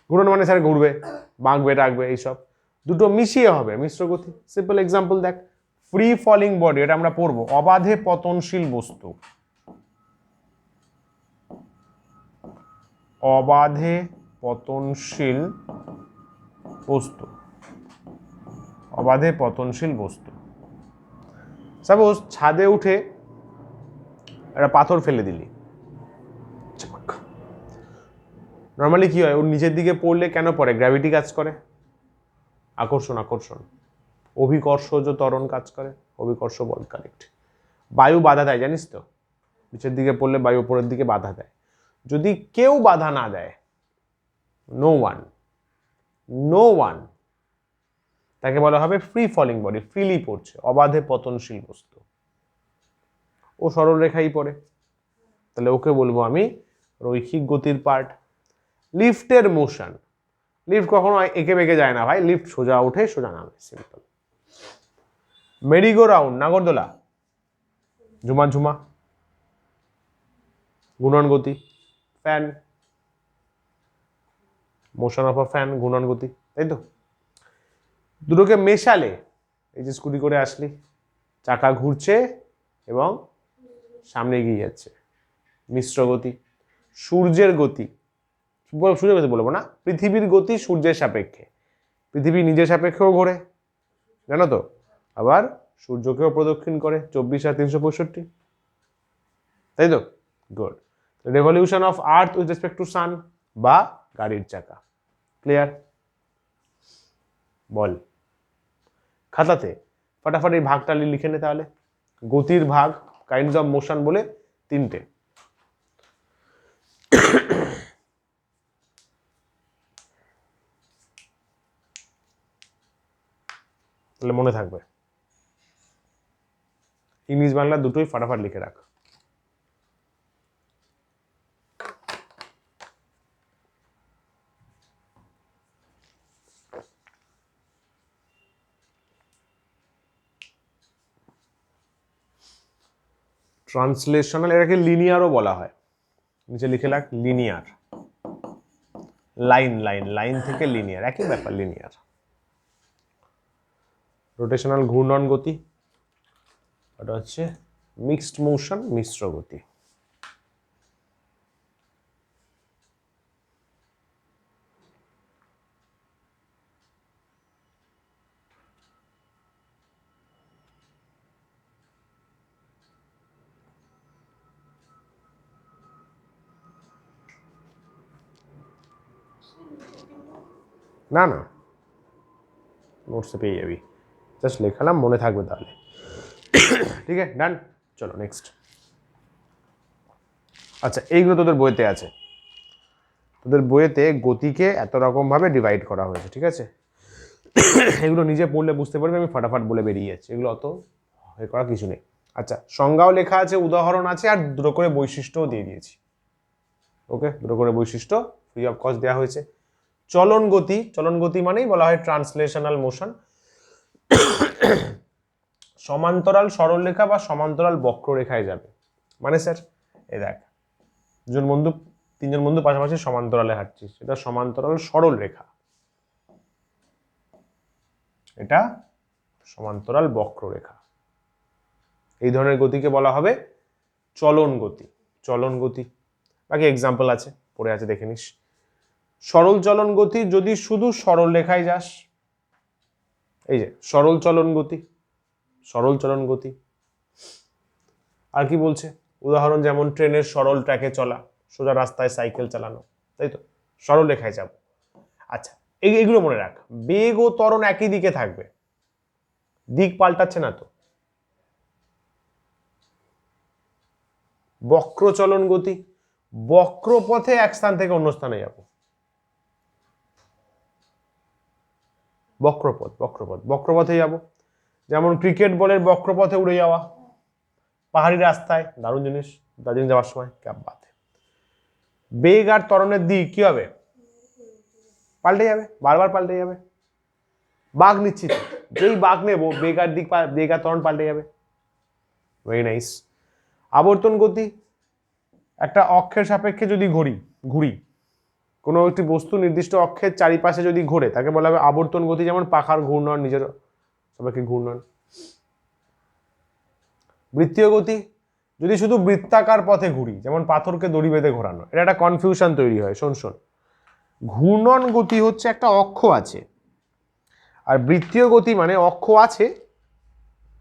[SPEAKER 1] ঘূর্ণন মানে স্যার ঘুরবে, বাঁকবে টাকবে এইসব। দুটো মিশিয়ে হবে মিশ্র গতি। সিম্পল এক্সাম্পল দেখ, ফ্রি ফলিং বডি, এটা আমরা পড়বো, অবাধে পতনশীল বস্তু, অবাধে পতনশীল বস্তু, অবাধে পতনশীল বস্তু। সাপোজ ছাদে উঠে একটা পাথর ফেলে দিলি, নর্মালি কি হয়, ওর নিচের দিকে পড়লে কেন পড়ে? গ্র্যাভিটি কাজ করে, আকর্ষণ, আকর্ষণ, অভিকর্ষজ ত্বরণ কাজ করে, অভিকর্ষ বল, কারেক্ট। বায়ু বাধা দেয়, জানিস তো, নিচের দিকে পড়লে বায়ু উপরের দিকে বাধা দেয়। যদি কেউ বাধা না দেয়, নো ওয়ান, নো ওয়ান, তাকে বলা হবে ফ্রি ফলিং বডি, ফ্রিলি পড়ছে, অবাধে পতনশীল বস্তু। ও সরল রেখাই পড়ে, তাহলে ওকে বলবো আমি রৈখিক গতির পার্ট। লিফটের মোশন, লিফট কখনো এঁকে বেঁকে যায় না ভাই, লিফট সোজা উঠে সোজা নামে, সিম্পল। মেরিগো রাউন্ড, নাগরদোলা, ঝুমা ঝুমা, গুণন গতি। Fan, motion of a fan, গুণন গতি, তাই তো। দুটোকে মেশালে, এই যে স্কুটি করে আসলি, চাকা ঘুরছে এবং সামনে এগিয়ে যাচ্ছে, মিশ্র গতি। সূর্যের গতি, সূর্যের গতি বলবো না, পৃথিবীর গতি সূর্যের সাপেক্ষে, পৃথিবী নিজের সাপেক্ষেও ঘোরে, জানো তো, আবার সূর্যকেও প্রদক্ষিণ করে 24/365, তাই তো, good. Revolution of earth with respect to sun, বা গাড়ির চাকা, ক্লিয়ার? বল খাতাতে ফটাফট এই ভাগটা লিখে নে তাহলে। গতির ভাগ, কাইন্ডস অফ মোশন বলে 3টে। তাহলে মনে থাকবে, ইংলিশ বাংলা দুটোই ফটাফট লিখে রাখ। ট্রান্সলেশনাল, এটাকে লিনিয়ারও বলা হয়, নিচে লিখে রাখ, লিনিয়ার, লাইন লাইন, লাইন থেকে লিনিয়ার, একই ব্যাপার, লিনিয়ার। রোটেশনাল, ঘূর্ণন গতি, ওটা হচ্ছে মিক্সড মোশন, মিশ্র গতি। না না, নোটসে পেয়ে যাবি, জাস্ট লেখালাম, মনে থাকবে তাহলে। ঠিক আছে, ডান, চলো নেক্সট। আচ্ছা, এইগুলো তোদের বইতে আছে, তোদের বইয়েতে গতিকে এত রকম ভাবে ডিভাইড করা হয়েছে, ঠিক আছে। এগুলো নিজে পড়লে বুঝতে পারবে, আমি ফটাফট বলে বেরিয়ে যাচ্ছি, এগুলো অত হয়ে করা কিছু নেই। আচ্ছা, সংজ্ঞাও লেখা আছে, উদাহরণ আছে, আর দুটো করে বৈশিষ্ট্যও দিয়ে দিয়েছি। ওকে, দুটো করে বৈশিষ্ট্য ফ্রি অফ কস্ট দেওয়া হয়েছে। চলন গতি, চলন গতি মানেই বলা হয় ট্রান্সলেশনাল মোশন। সমান্তরাল সরলরেখা বা সমান্তরাল বক্ররেখায় যাবে, মানে স্যার এই দেখ, তিনজন বন্ধু পাশাপাশি সমান্তরালে হাঁটছিস, এটা সমান্তরাল সরল রেখা, এটা সমান্তরাল বক্ররেখা। এই ধরনের গতিকে বলা হবে চলন গতি, চলন গতি। বাকি এক্সাম্পল আছে, পড়ে আছে, দেখে নিস। সরল চলন গতি, যদি শুধু সরল রেখায় যাস, এই যে সরল চলন গতি, সরল চলন গতি। আর কি বলছে, উদাহরণ যেমন ট্রেনের সরল ট্র্যাকে চলা, সোজা রাস্তায় সাইকেল চালানো, তাই তো, সরল রেখায় যাব। আচ্ছা, এইগুলো মনে রাখ, বেগ ও ত্বরণ একই দিকে থাকবে, দিক পাল্টাচ্ছে না তো। বক্র চলন গতি, বক্র পথে এক স্থান থেকে অন্য স্থানে যাব, বক্রপথ, বক্রপথ, বক্রপথে যাব। যেমন ক্রিকেট বলের বক্রপথে উড়ে যাওয়া, পাহাড়ি রাস্তায়, দারুণ জিনিস, দার্জিলিং যাওয়ার সময়, ক্যাব বাদ। বেগ আর ত্বরণের দিক কি হবে, পাল্টে যাবে, বারবার পাল্টে যাবে। বাঘ নিশ্চিত, যেই বাঘ নেব বেগ আর দিক, বেগ আর ত্বরণ পাল্টে যাবে। Very nice. আবর্তন গতি, একটা অক্ষের সাপেক্ষে যদি ঘুরি, কোনো একটি বস্তু নির্দিষ্ট অক্ষের চারিপাশে যদি ঘোরে তাকে বলা হবে আবর্তন গতি, যেমন পাখার ঘূর্ণন, নিজের সবাইকে ঘূর্ণন। বৃত্তীয় গতি, যদি শুধু বৃত্তাকার পথে ঘুরি, যেমন পাথরকে দড়ি বেঁধে ঘোরানো, এটা একটা কনফিউশন তৈরি হয়। শোন, ঘূর্ণন গতি হচ্ছে একটা অক্ষ আছে, আর বৃত্তীয় গতি মানে অক্ষ আছে,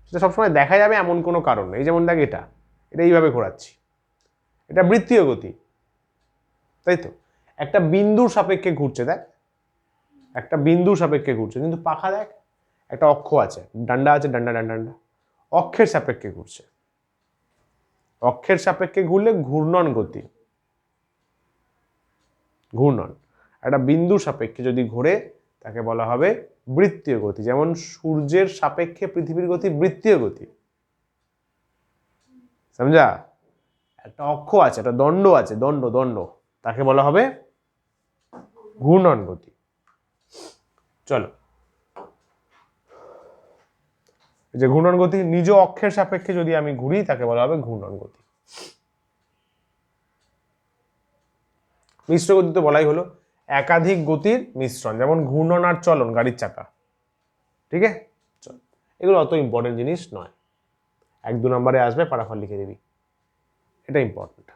[SPEAKER 1] সেটা সবসময় দেখা যাবে এমন কোনো কারণ নেই। যেমন দেখ, এটা এইভাবে ঘোরাচ্ছি, এটা বৃত্তীয় গতি, তাই তো? একটা বিন্দুর সাপেক্ষে ঘুরছে, দেখ একটা বিন্দুর সাপেক্ষে ঘুরছে, কিন্তু পাখা দেখ একটা অক্ষ আছে, ডান্ডা আছে, ডান্ডা ডান্ডা ডান্ডা, অক্ষের সাপেক্ষে ঘুরছে। অক্ষের সাপেক্ষে ঘুরলে ঘূর্ণন গতি, ঘূর্ণন। একটা বিন্দুর সাপেক্ষে যদি ঘোরে তাকে বলা হবে বৃত্তীয় গতি, যেমন সূর্যের সাপেক্ষে পৃথিবীর গতি বৃত্তীয় গতি, সমঝা? একটা অক্ষ আছে, একটা দণ্ড আছে, দণ্ড দণ্ড, তাকে বলা হবে ঘূর্ণন গতি। চলো, এই যে ঘূর্ণন গতি, নিজ অক্ষের সাপেক্ষে যদি আমি ঘুরি তাকে বলা হবে ঘূর্ণন গতি। মিশ্র গতি তো বলাই হলো, একাধিক গতির মিশ্রণ, যেমন ঘূর্ণন আর চলন, গাড়ির চাকা, ঠিক আছে? চল, এগুলো অত ইম্পর্টেন্ট জিনিস নয়, 1-2 নম্বরে আসবে, পারাফল লিখে দিবি, এটা ইম্পর্টেন্ট।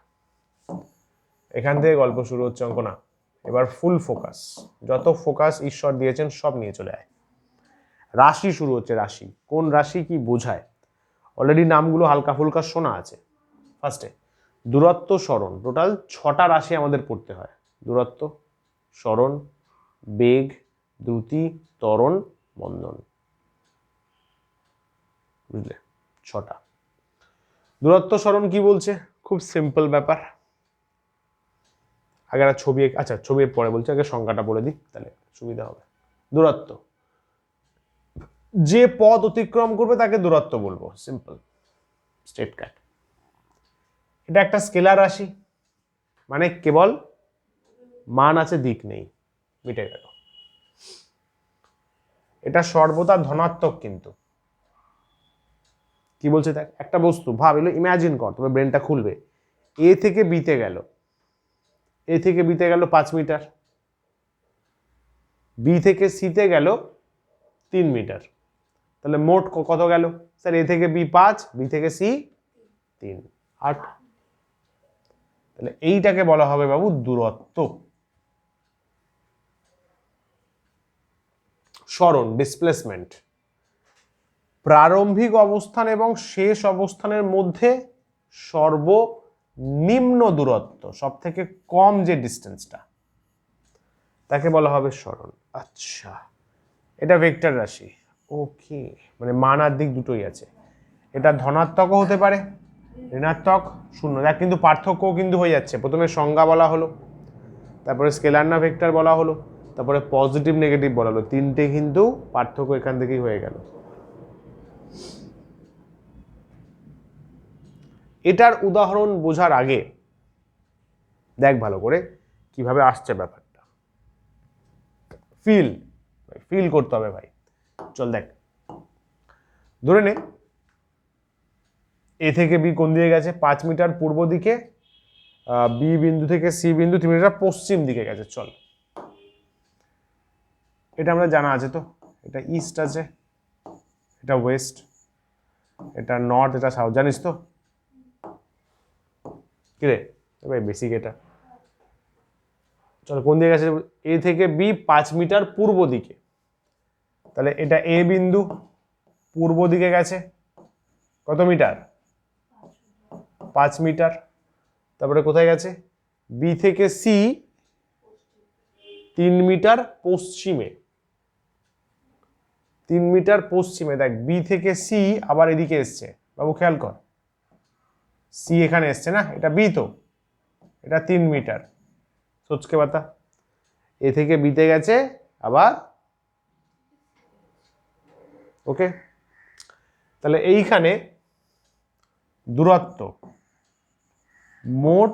[SPEAKER 1] এখান থেকে গল্প শুরু হচ্ছে, অঙ্ক না। এবার ফুল ফোকাস, যত ফোকাস ঈশ্বর দিয়েছেন সব নিয়ে চলে আয়। রাশি শুরু হচ্ছে, রাশি, কোন রাশি কি বোঝায় অলরেডি নামগুলো হালকা ফুলকা শোনা আছে। ফার্স্টে দূরত্ব, সরণ, টোটাল 6টা রাশি আমাদের পড়তে হয়। দূরত্ব, সরণ, বেগ, দ্রুতি, ত্বরণ, মন্দন, বুঝলে? 6টা। দূরত্ব সরণ কি বলছে? খুব সিম্পল ব্যাপার। আগে একটা ছবি, আচ্ছা ছবি পরে বলছে, আগে সংখ্যাটা বলে দিই তাহলে সুবিধা হবে। দূরত্ব, যে পথ অতিক্রম করবে তাকে দূরত্ব বলবো, সিম্পল, স্ট্রেট কাট। এটা একটা স্কেলার রাশি, মানে কেবল মান আছে, দিক নেই, মিটে গেল। এটা সর্বদা ধনাত্মক, কিন্তু কি বলছে দেখ, একটা বস্তু ভাব, এলো ইমাজিন কর, তোমার ব্রেনটা খুলবে, এ থেকে বিতে গেল, এ থেকে বিতে গেল 5 মিটার, বি থেকে সিতে গেল 3 মিটার, তাহলে মোট কত গেল স্যার? এ থেকে বি 5, বি থেকে সি 3, 8। তাহলে এইটাকে বলা হবে বাবু দূরত্ব। সরণ, ডিসপ্লেসমেন্ট, প্রারম্ভিক অবস্থান এবং শেষ অবস্থানের মধ্যে সর্বনিম্ন দূরত্ব, সব থেকে কম যে ডিস্টেন্সটা, তাকে বলা হবে সরণ। আচ্ছা, এটা ভেক্টর রাশি, ওকে, মানে মান আর দিক দুটোই আছে। এটা ধনাত্মকও হতে পারে, ঋণাত্মক, শূন্য। দেখ কিন্তু পার্থক্যও কিন্তু হয়ে যাচ্ছে, প্রথমে সংজ্ঞা বলা হলো, তারপরে স্কেলার না ভেক্টর বলা হলো, তারপরে পজিটিভ নেগেটিভ বলা হলো, তিনটে কিন্তু পার্থক্য এখান থেকেই হয়ে গেল। এটার উদাহরণ বোঝার আগে দেখ ভালো করে কিভাবে আসছে ব্যাপারটা, ফিল করতে হবে ভাই। চল দেখ, ধরে নে এ থেকে বি কোন দিকে গেছে, 5 মিটার পূর্ব দিকে, বি বিন্দু থেকে সি বিন্দু 3 মিটার পশ্চিম দিকে গেছে। চল, এটা আমরা জানা আছে তো, এটা ইস্ট আছে, এটা ওয়েস্ট, এটা নর্থ, এটা সাউথ, জানিস তো? কি রে ভাই, বেসিক এটা। চল, কোন দিকে গেছে? এ থেকে বি 5 মিটার পূর্ব দিকে, তাহলে এটা এ বিন্দু পূর্ব দিকে গেছে কত মিটার? 5 মিটার। তারপরে কোথায় গেছে? বি থেকে সি 3 মিটার পশ্চিমে, 3 মিটার পশ্চিমে। দেখ, বি থেকে সি আবার এদিকে এসছে বাবু, খেয়াল কর, সি এখানে এসছে না, এটা বি তো, এটা 3 মিটার, সোচকে বাতা, এ থেকে বিতে গেছে আবার, ওকে। তাহলে এইখানে দূরত্ব, মোট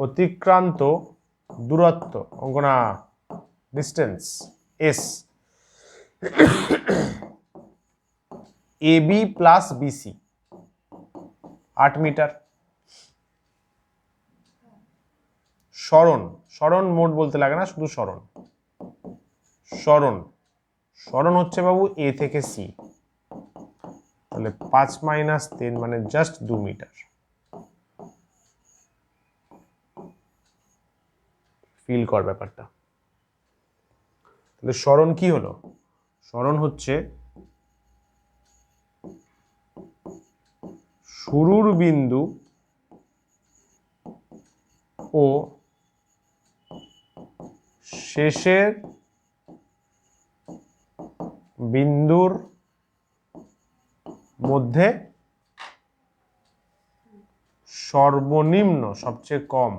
[SPEAKER 1] অতিক্রান্ত দূরত্ব, অঙ্কনা distance, S, AB plus BC 8 metre. সরণ, সরণ মোট বলতে লাগে না, শুধু সরণ। সরণ, সরণ হচ্ছে বাবু এ থেকে সি, তাহলে 5 - 10 মানে জাস্ট 2 মিটার। ফিল কর ব্যাপারটা। তাহলে সরণ কি হলো? সরণ হচ্ছে শুরুর বিন্দু ও শেষের বিন্দুর মধ্যে সর্বনিম্ন, সবচেয়ে কম,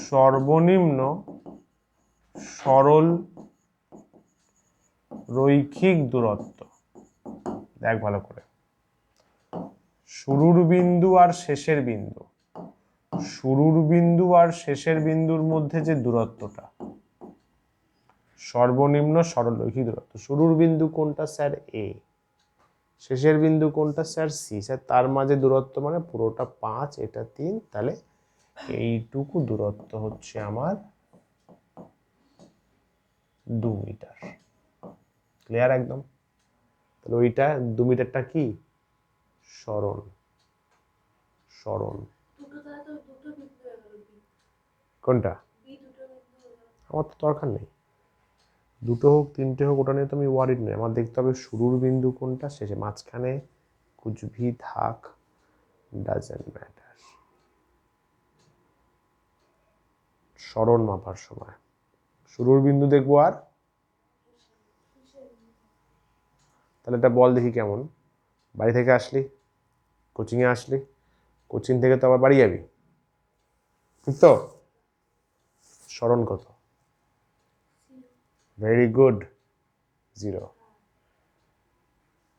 [SPEAKER 1] সর্বনিম্ন সরল রৈখিক দূরত্ব। দেখ ভালো করে, শুরুর বিন্দু আর শেষের বিন্দু, শুরুর বিন্দু আর শেষের বিন্দুর মধ্যে যে দূরত্বটা, সর্বনিম্ন সরল রৈখিক দূরত্ব। শুরুর বিন্দু কোনটা স্যার? এ। শেষের বিন্দু কোনটা স্যার? সি। স্যার তার মাঝে দূরত্ব মানে পুরোটা 5, এটা 3, তাহলে এইটুকু দূরত্ব হচ্ছে আমার 2 মিটার। ক্লিয়ার একদম? তাহলে ওইটা 2 মিটারটা কি? সরণ। সরণ কোনটা? আমার তো দরকার নেই, দুটো হোক তিনটে হোক ওটা নিয়ে তো আমি ওয়ারিড নেই। আমার দেখতে হবে শুরুর বিন্দু কোনটা, শেষে, মাঝখানে কুছ ভি থাক, ডাজন্ট ম্যাটার। সরণ মাপার সময় শুরুর বিন্দু দেখবো আর, তাহলে এটা বল দেখি কেমন। বাড়ি থেকে আসলি, কোচিংয়ে আসলি, কোচিং থেকে তো আবার বাড়ি যাবি, ঠিক তো? সরণ কত? Very good, 0।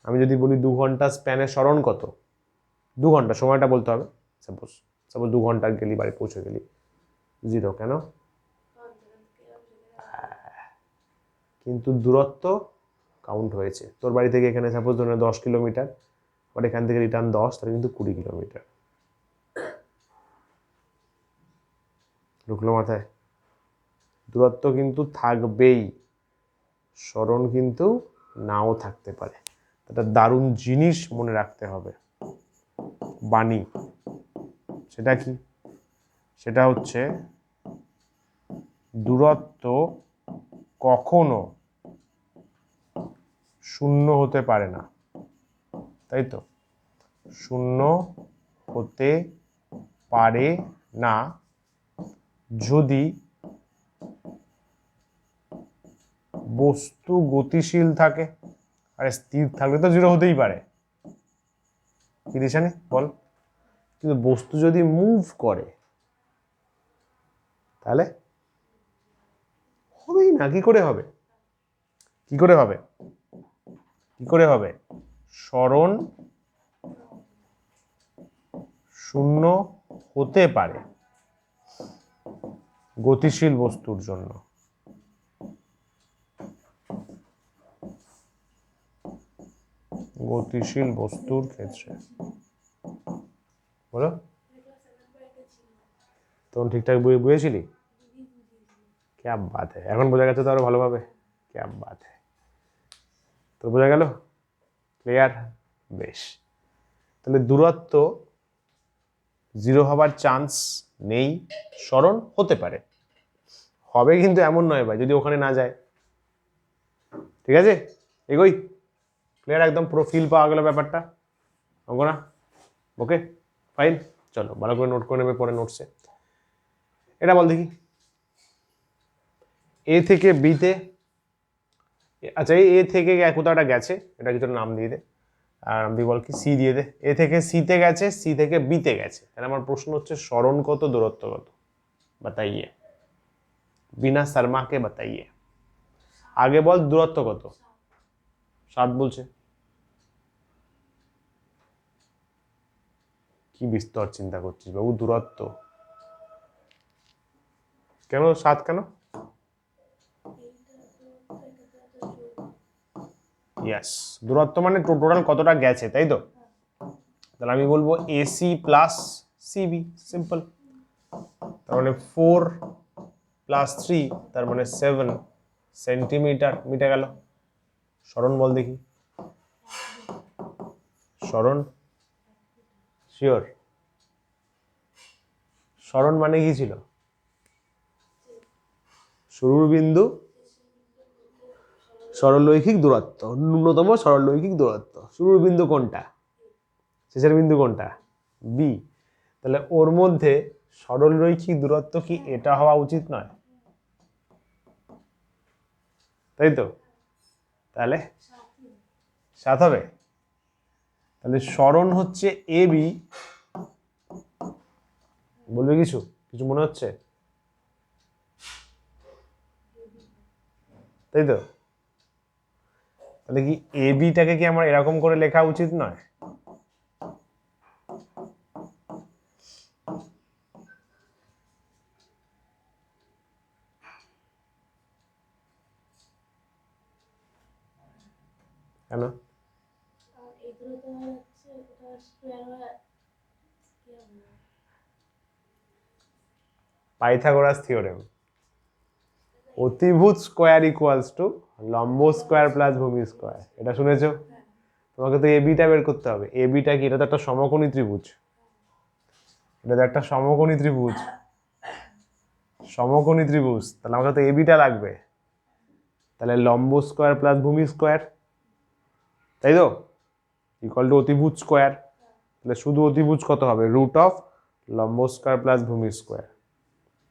[SPEAKER 1] আমি যদি বলি 2 ঘন্টা স্প্যানে সরণ কত? 2 ঘন্টা সময়টা বলতে হবে। সাপোজ সাপোজ 2 ঘন্টা গেলি, বাড়ি পৌঁছে গেলি, 0 কেন? কিন্তু দূরত্ব কাউন্ট হয়েছে। তোর বাড়ি থেকে এখানে সাপোজ ধরে 10 কিলোমিটার, বাট এখান থেকে রিটার্ন 10, তাহলে কিন্তু 20 কিলোমিটার। ঢুকলো মাথায়? দূরত্ব কিন্তু থাকবেই, সরণ কিন্তু নাও থাকতে পারে। একটা দারুণ জিনিস মনে রাখতে হবে, বাণী। সেটা কি? সেটা হচ্ছে দূরত্ব কখনো শূন্য হতে পারে না, তাই তো? শূন্য হতে পারে না যদি বস্তু গতিশীল থাকে। আরে স্থির থাকলে তো 0 হতেই পারে, কি দিশানি বল? কিন্তু বস্তু যদি মুভ করে তাহলে হবেই না। কি করে হবে? কি করে হবে? কি করে হবে? সরণ শূন্য হতে পারে গতিশীল বস্তুর জন্য। গতিশীল বস্তুর ক্ষেত্রে বলো, তখন ঠিকঠাক বুঝেছিলি? ক্যা বাত হ্যায়, এখন বোঝা গেছে তো আরো ভালোভাবে। ক্যা বাত হ্যায়, তো বোঝা গেল? ক্লিয়ার? বেশ। তাহলে দূরত্ব 0 হবার চান্স নেই, সরণ হতে পারে, হবে কিন্তু এমন নয় ভাই যদি ওখানে না যায়। ঠিক আছে, এগোই। ক্লিয়ার একদম? পুরো ফিল পাওয়া গেল ব্যাপারটা, অঙ্কনা? ওকে ফাইন, চলো ভালো করে নোট করে নেবে পরে নোটসে। এটা বল দেখি, এ থেকে বিতে, আচ্ছা এ থেকে কোথাও একটা গেছে, এটা কিছু নাম দিয়ে দে, আর নাম দিয়ে বল কি, সি দিয়ে দে। এ থেকে সিতে গেছে, সি থেকে বিতে গেছে, তাহলে আমার প্রশ্ন হচ্ছে সরণ কত, দূরত্ব কত, বাতাইয়ে, বিনা শর্মাকে বাতাইয়ে। আগে বল দূরত্ব কত? 7 বলছে। কি বিস্তর চিন্তা করছিস বাবু, দূরত্ব কেন 7 কেন? ইয়েস, দূরত্ব মানে টোটাল কতটা গেছে, তাই তো? তাহলে আমি বলবো এসি প্লাস সিবি, সিম্পল। তার মানে 4 + 3 তার মানে 7 সেন্টিমিটার। মিটে গেল। সরণ বল দেখি। সরণ শিওর? সরণ মানে কি ছিল? শুরুর বিন্দু সরলরৈখিক দূরত্ব, ন্যূনতম সরলরৈখিক দূরত্ব। শুরুর বিন্দু কোনটা? শেষের বিন্দু কোনটা? বি। তাহলে ওর মধ্যে সরলরৈখিক দূরত্ব কি এটা হওয়া উচিত নয়? তাই তো? তাহলে 7 হবে। তাহলে সরণ হচ্ছে এ বি। বলবে কিছু কিছু মনে হচ্ছে? তাই তো? তাহলে কি এ বিটাকে কি আমার এরকম করে লেখা উচিত নয়? কেন? Pythagoras theorem. অতিভুজ স্কোয়ার ইকুয়ালস টু লম্ব স্কোয়ার প্লাস ভূমি স্কোয়ার। এটা শুনেছো? তোমাকে তো এ বিটা বের করতে হবে। এ বিটা কি? এটা তো একটা সমকোণী ত্রিভুজ। এটা তো একটা সমকোণী ত্রিভুজ। সমকোণী ত্রিভুজ, তাহলে আমাকে তো এ বিটা লাগবে। তাহলে লম্ব স্কোয়ার প্লাস ভূমি স্কোয়ার, তাই তো? ইকুয়াল টু অতিভুজ স্কোয়ার। তাহলে শুধু অতিভুজ কত হবে? রুট অফ লম্ব স্কোয়ার প্লাস ভূমি স্কোয়ার।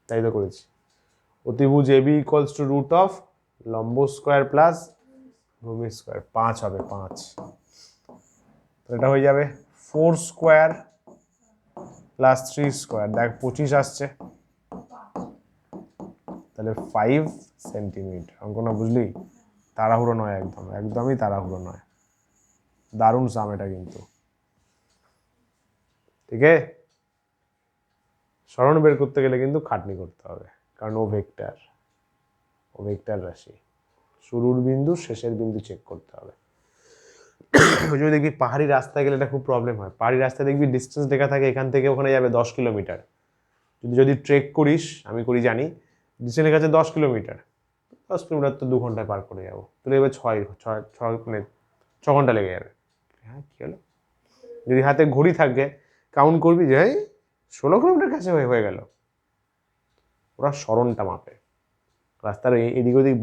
[SPEAKER 1] তাই তো করেছি। অতিভুজ A B equals to root of লম্ব স্কোয়ার প্লাস ভূমি স্কোয়ার। 5 হবে, 5। এটা হয়ে যাবে 4 স্কোয়ার প্লাস 3 স্কোয়ার। দেখ 25 আসছে। তাহলে 5 সেন্টিমিটার। অঙ্কটা বুঝলি? তাড়াহুড়ো নয়, একদমই তাড়াহুড়ো নয়। দারুণ সাম এটা কিন্তু। ঠিক আছে? সরণ বের করতে গেলে কিন্তু খাটনি করতে হবে, কারণ ও ভেক্টর রাশি। শুরুর বিন্দু শেষের বিন্দু চেক করতে হবে। যদি দেখবি পাহাড়ি রাস্তায় গেলে এটা খুব প্রবলেম হয়। পাহাড়ি রাস্তায় দেখবি ডিস্টেন্স লেখা থাকে, এখান থেকে ওখানে যাবে 10 কিলোমিটার। যদি ট্রেক করিস, আমি করি জানি, ডিস্টেন্স লেখা আছে 10 কিলোমিটার। 10 কিলোমিটার তো 2 ঘন্টায় পার করে যাবো। তুলে এবার 6 ঘন্টা লেগে যাবে। হ্যাঁ, কি হলো? যদি হাতে ঘড়ি থাকে, কাউন্ট করবি যে 16 কিলোমিটার কাছে হয়ে গেল। ওরা সরণটা মাপে। রাস্তার এদিক ওদিক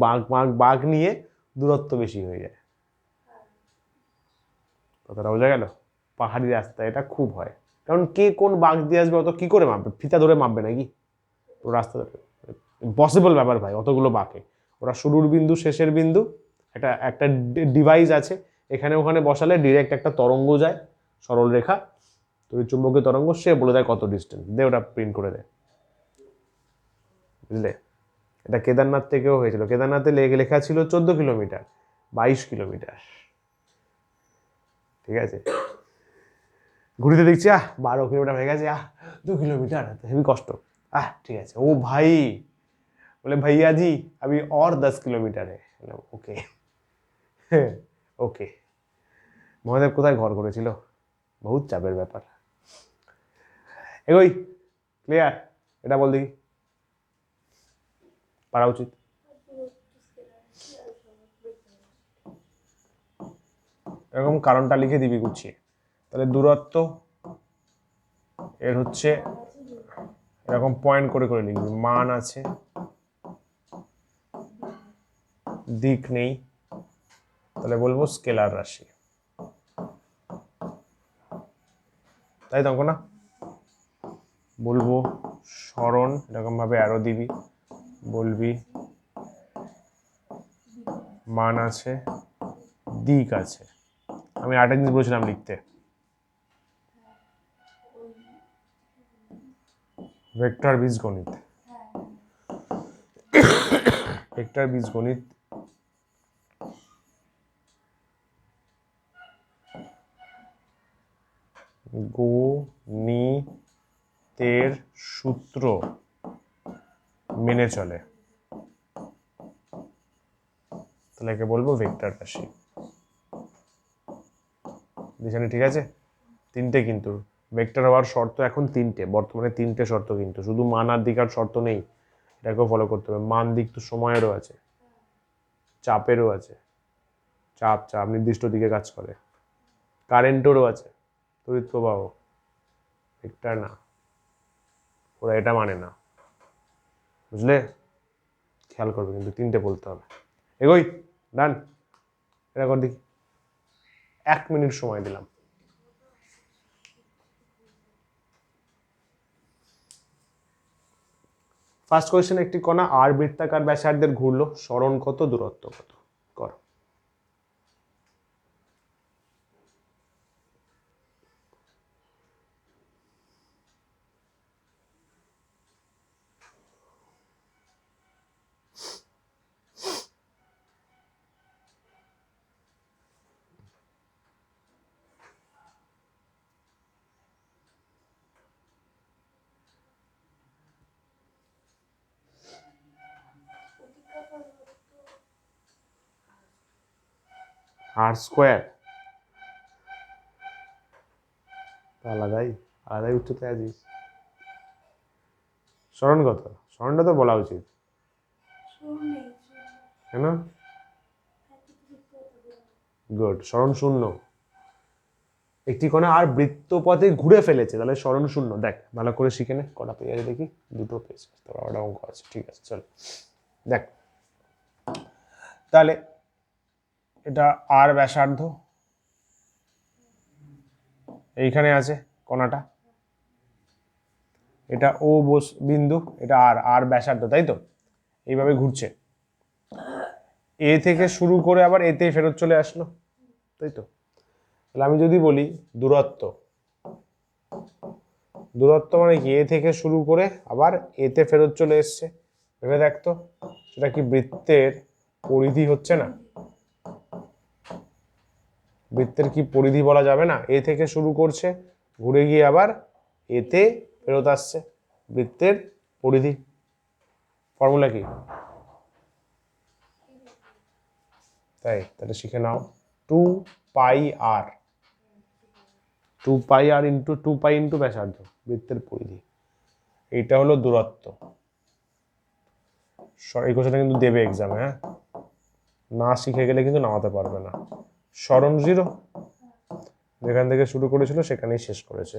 [SPEAKER 1] বাঁক নিয়ে দূরত্ব বেশি হয়ে যায়। কথাটা বোঝা গেল? পাহাড়ি রাস্তায় এটা খুব হয়, কারণ কে কোন বাঁক দিয়ে আসবে অত কি করে মাপবে? ফিতা ধরে মাপবে নাকি? তো রাস্তা ইম্পসিবল ব্যাপার ভাই, অতগুলো বাঁকে। ওরা শুরুর বিন্দু শেষের বিন্দু, একটা একটা ডিভাইস আছে, এখানে ওখানে বসালে ডিরেক্ট একটা তরঙ্গ যায়, সরল রেখা, তড়িৎচুম্বকীয় তরঙ্গ, সে বলে দেয় কত ডিস্টেন্স, দে ওটা প্রিন্ট করে দেয়। বুঝলে? এটা কেদারনাথ থেকেও হয়েছিল। কেদারনাথে লেখা ছিল 14 কিলোমিটার, 22 কিলোমিটার। ঠিক আছে? ঘুরিতে দেখছি 12 কিলোমিটার হয়ে গেছে, 2 কিলোমিটার, হেভি কষ্ট। ঠিক আছে। ও ভাই বলে, भैया जी अभी और 10 किलोमीटर है। ওকে ওকে। মহাদেব কোথায় ঘর করেছিল? বহুত চাপের ব্যাপার। এগোই। ক্লিয়ার? এটা বল দেখি, পারা উচিত। এরকম কারণটা লিখে দিবি গুছিয়ে। তাহলে দূরত্ব এর হচ্ছে এরকম পয়েন্ট করে করে লিখবি। মান আছে, দিক নেই, তাহলে বলবো স্কেলার রাশি। তাই তো? অঙ্ক না? বলবো সরণ, এরকম ভাবে অ্যারো দিবি, বলবি মান আছে, দিক আছে। আমি আরেকটা জিনিস বলেছিলাম লিখতে, ভেক্টর বীজগণিত। ভেক্টর বীজগণিত গণিতের সূত্র মেনে চলে, তাহলে একে বলবো ভেক্টর রাশি। ঠিক আছে? 3টে কিন্তু, ভেক্টর হওয়ার শর্ত এখন তিনটে, বর্তমানে তিনটে শর্ত, কিন্তু শুধু মান আর দিক আর শর্ত নেই, এটাকেও ফলো করতে হবে। মান দিক তো সময়েরও আছে, চাপেরও আছে, চাপ চাপ নির্দিষ্ট দিকে কাজ করে, কারেন্টেরও আছে, তড়িৎ প্রবাহ, ভেক্টর না, ওরা এটা মানে না, বুঝলে? খেয়াল করবে কিন্তু তিনটে বলতে হবে। এগোই, ডান, এটা কর দেখি। 1 মিনিট সময় দিলাম। ফার্স্ট কোয়েশ্চেন, একটি কণা আর বৃত্তাকার ব্যাসার্ধের ঘুরলো, সরণ কত, দূরত্ব কত? কর। আর স্কোয়ার আলাদাই আলাদাই উচ্চতায় আছিস। সরণ কত? সরণটা তো বলা উচিত, কেন? গুড, সরণ শূন্য। একটি কণা আর বৃত্তপথে ঘুরে ফেলেছে, তাহলে সরণ শূন্য। দেখ ভালো করে শিখে নে, কটা পেয়ে আছে দেখি, দুটো পেয়েছে, তোর আবার অঙ্ক আছে, ঠিক আছে চল দেখ। তাহলে এটা আর ব্যাসার্ধ, এইখানে আছে কণাটা, এটা ও বিন্দু, এটা আর আর ব্যাসার্ধ, তাই তো? এইভাবে ঘুরছে, এ থেকে শুরু করে আবার এতে ফেরত চলে আসলো, তাই তো? তাহলে আমি যদি বলি দূরত্ব, দূরত্ব মানে কি? এ থেকে শুরু করে আবার এতে ফেরত চলে এসছে, ভেবে দেখতো সেটা কি বৃত্তের পরিধি হচ্ছে না? বৃত্তের কি পরিধি বলা যাবে না? এ থেকে শুরু করছে, ঘুরে গিয়ে আবার এতে ফেরত আসছে, বৃত্তের পরিধি। ফর্মুলা কি? তাই, তাহলে শিখে নাও, 2 পাই আর, 2 পাই আর ইন্টু 2 পাই ইন্টু ব্যাসার্ধ, বৃত্তের পরিধি, এইটা হলো দূরত্ব। এই কোশ্চেনটা কিন্তু দেবে এক্সামে, হ্যাঁ, না শিখে গেলে কিন্তু নামাতে পারবে না। সরণ 0, যেখান থেকে শুরু করেছিল সেখানেই শেষ করেছে।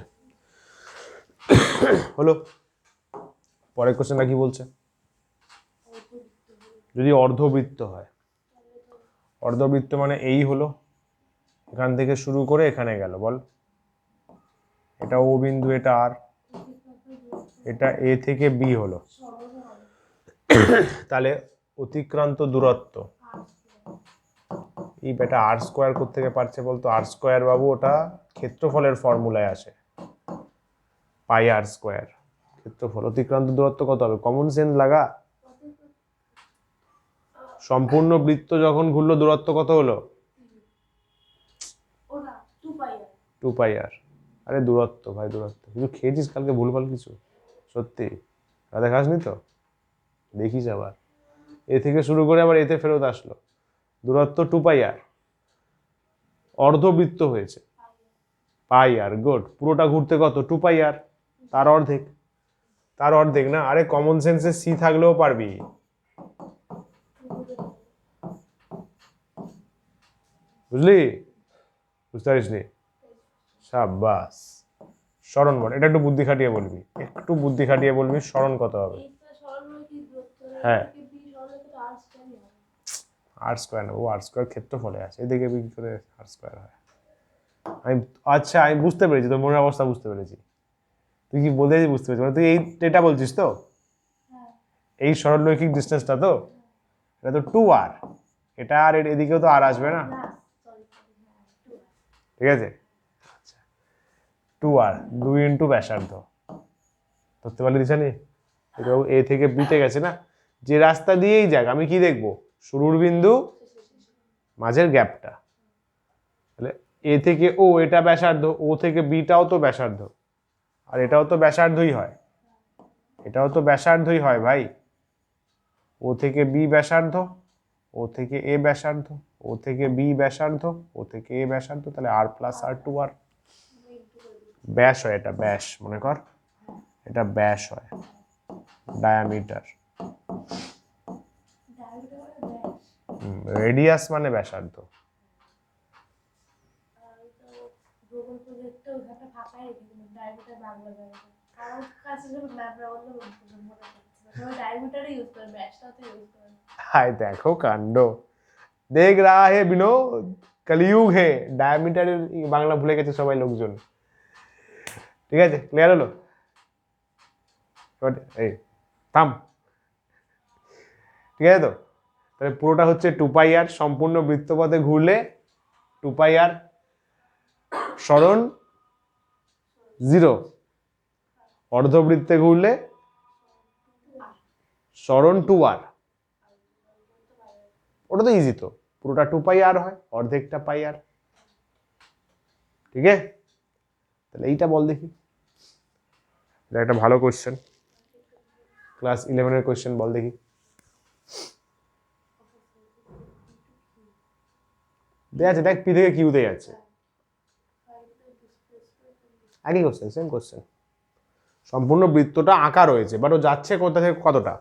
[SPEAKER 1] হলো। পরের কোশ্চেনটা কি বলছে? যদি অর্ধবৃত্ত হয়, অর্ধবৃত্ত মানে এই হলো, এখান থেকে শুরু করে এখানে গেল, বল। এটা ও বিন্দু, এটা আর, এটা এ থেকে বি হলো, তাহলে অতিক্রান্ত দূরত্ব, এই বেটা আর স্কোয়ার কোত্থেকে পারছে বলতো? আর স্কোয়ার বাবু ওটা ক্ষেত্রফলের ফর্মুলায় আসে, পাই আর স্কোয়ার, ক্ষেত্রফল। অতিক্রান্ত দূরত্ব কত হবে? কমন সেন্স লাগা। সম্পূর্ণ বৃত্ত যখন ঘুরলো দূরত্ব কত হলো? 2 পাই আর। আরে দূরত্ব ভাই, দূরত্ব। কিছু খেয়েছিস কালকে ভুলভাল কিছু? সত্যি রাতে খাসনি তো? দেখিস আবার, এ থেকে শুরু করে আবার এতে ফেরত আসলো, দূরত্ব 2 পাই আর। অর্ধবৃত্ত হয়েছে পাই আর, গুড। পুরোটা ঘুরতে কত? 2 পাই আর, তার অর্ধেক, তার অর্ধেক না? আরে কমন সেন্সে সি থাকলেও পারবি, বুঝলি? বুঝতে পারিস নি? সাবাস। সরণ বল, এটা একটু বুদ্ধি খাটিয়ে বলবি, একটু বুদ্ধি খাটিয়ে বলবি, সরণ কত হবে? হ্যাঁ, আর স্কোয়ার না, ও আর স্কোয়ার ক্ষেত্রফলে আছে, এদিকে বি করে আর স্কোয়ার হয়। আমি, আচ্ছা আমি বুঝতে পেরেছি, তোর মনের অবস্থা বুঝতে পেরেছি। তুই কি বলতে চাইছিস বুঝতে পেরেছি, মানে তুই এটা বলছিস তো, এই সরলরৈখিক ডিস্টেন্সটা তো, এটা তো 2 আর, এটা আর এদিকেও তো আর আসবে না, ঠিক আছে? আচ্ছা, 2 আর, 2 ইন্টু ব্যাসার্ধ, ধরতে পারলি দিশানি? এটাও এ থেকে বিতে গেছে না, যে রাস্তা দিয়েই যাক আমি কি দেখবো? শুরুর বিন্দু, মাঝের গ্যাপটা। তাহলে এ থেকে ও, এটা ব্যাসার্ধ, ও থেকে বিটাও তো ব্যাসার্ধ, আর এটাও তো ব্যাসার্ধই হয়, এটাও তো ব্যাসার্ধই হয় ভাই। ও থেকে বি ব্যাসার্ধ, ও থেকে এ ব্যাসার্ধ, ও থেকে বি ব্যাসার্ধ, ও থেকে এ ব্যাসার্ধ, তাহলে আর প্লাস আর 2 আর, ব্যাস হয়, এটা ব্যাস মনে কর, এটা ব্যাস হয়, ডায়ামিটার। রেডিয়াস মানে ব্যাসার্ধ। হাই দেখো কাণ্ড, দেখ রা হে বিনোদ, কলিযুগ হে, ডায়ামিটারের বাংলা ভুলে গেছে সবাই লোকজন। ঠিক আছে, ক্লিয়ার হলো? এই থাম, ঠিক আছে তো? তাহলে পুরোটা হচ্ছে 2πr, সম্পূর্ণ বৃত্তপথে ঘুরলে 2πr, সরণ 0, অর্ধবৃত্তে ঘুরলে সরণ 2r। ওটা তো ইজি, তো পুরোটা 2πr হয়, অর্ধেকটা πr। ঠিক আছে, তাহলে এইটা বল দেখি, এটা একটা ভালো কোশ্চেন, ক্লাস 11-এর কোশ্চেন, বল দেখি। দেখ আছে, দেখ পি থেকে কিউতে যাচ্ছে, একই কোশ্চেন, সেম কোশ্চেন। সম্পূর্ণ বৃত্তটা আঁকা রয়েছে, বাট ও যাচ্ছে কোথা থেকে কতটা,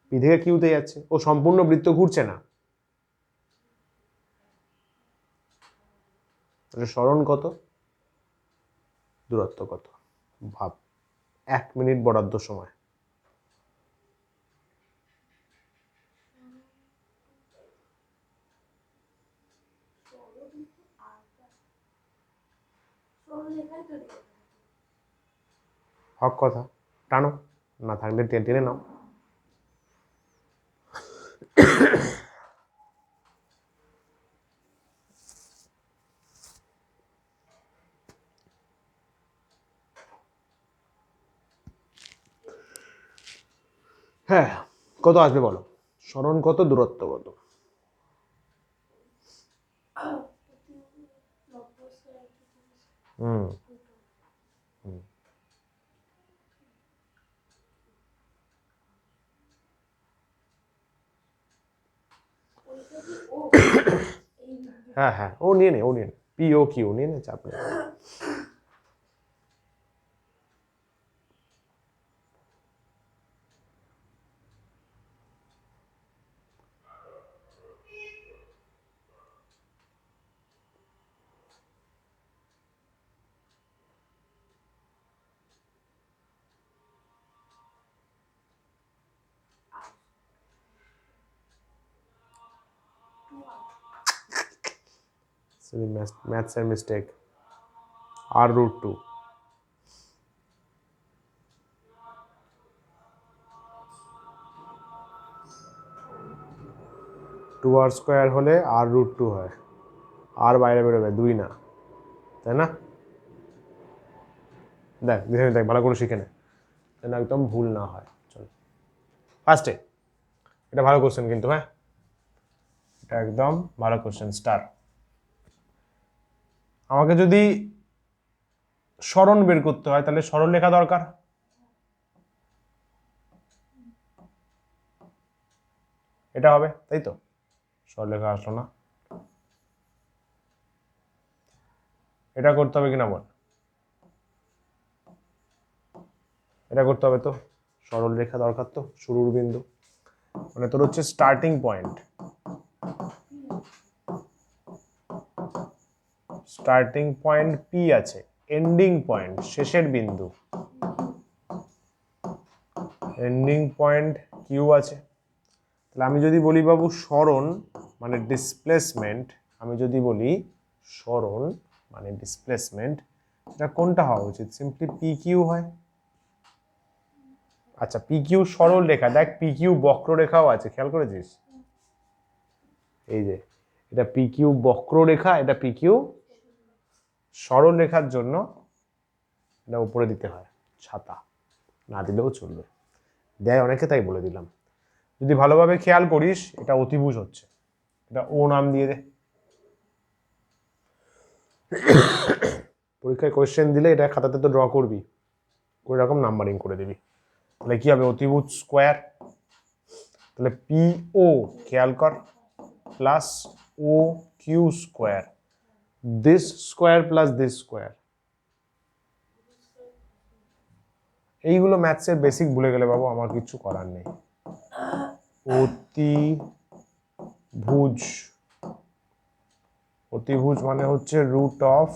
[SPEAKER 1] পি থেকে কিউতে যাচ্ছে, ও সম্পূর্ণ বৃত্ত ঘুরছে না। সরণ কত, দূরত্ব কত, ভাব, 1 মিনিট বরাদ্দ সময়। হক কথা, টানো, না থাকলে টেনে নাও। হ্যাঁ, কত আসবে বলো, সরণ কত, দূরত্ব কত? হুম, হ্যাঁ হ্যাঁ, ও নিয়ে নে, ও নিয়ে নে, পি ও কিউ নিয়ে নে, চাপ নেই। ম্যাথসের মিস্টেক, r√2। 2r² হলে r√2 হয়, আর বাইরে বেরোবে 2 না, তাই না? দেখ দেখে দেখ, ভালো করে শিখে নে, যেন একদম ভুল না হয়। চল ফার্স্টে, এটা ভালো কোশ্চেন কিন্তু, হ্যাঁ এটা একদম ভালো কোশ্চেন, স্টার। আমাকে যদি সরণ বের করতে হয়, তাহলে সরল লেখা দরকার, এটা হবে, তাই তো? সরল লেখা আসলো না, এটা করতে হবে কিনা বল, এটা করতে হবে তো, সরল রেখা দরকার তো, শুরুর বিন্দু, মানে তোর হচ্ছে starting point, starting point P আছে, এন্ডিং পয়েন্ট শেষের বিন্দু, এন্ডিং পয়েন্ট কিউ আছে। তাহলে আমি যদি বলি বাবু সরণ মানে ডিসপ্লেসমেন্ট, আমি যদি বলি সরণ মানে ডিসপ্লেসমেন্ট, এটা কোনটা হওয়া উচিত? সিম্পলি পি কিউ হয়। আচ্ছা, পি কিউ সরল রেখা, দেখ পি কিউ বক্ররেখাও আছে, খেয়াল করেছিস? এই যে এটা পি কিউ বক্ররেখা, এটা পি কিউ সরল রেখার জন্য এটা উপরে দিতে হয়, ছাতা, না দিলেও চলবে, দেয় অনেকে, তাই বলে দিলাম। যদি ভালোভাবে খেয়াল করিস, এটা অতিভুজ হচ্ছে, এটা ও নাম দিয়ে দে। পরীক্ষায় কোয়েশ্চেন দিলে এটা খাতাতে তো ড্র করবি, ওই রকম নাম্বারিং করে দিবি। তাহলে কি হবে, অতিভুজ স্কোয়ার, তাহলে পি ও খেয়াল কর, plus O Q square, this square plus this square, এইগুলো ম্যাথসের বেসিক ভুলে গেলে বাবু আমার কিছু করার নেই। অতিভুজ, অতিভুজ মানে হচ্ছে রুট অফ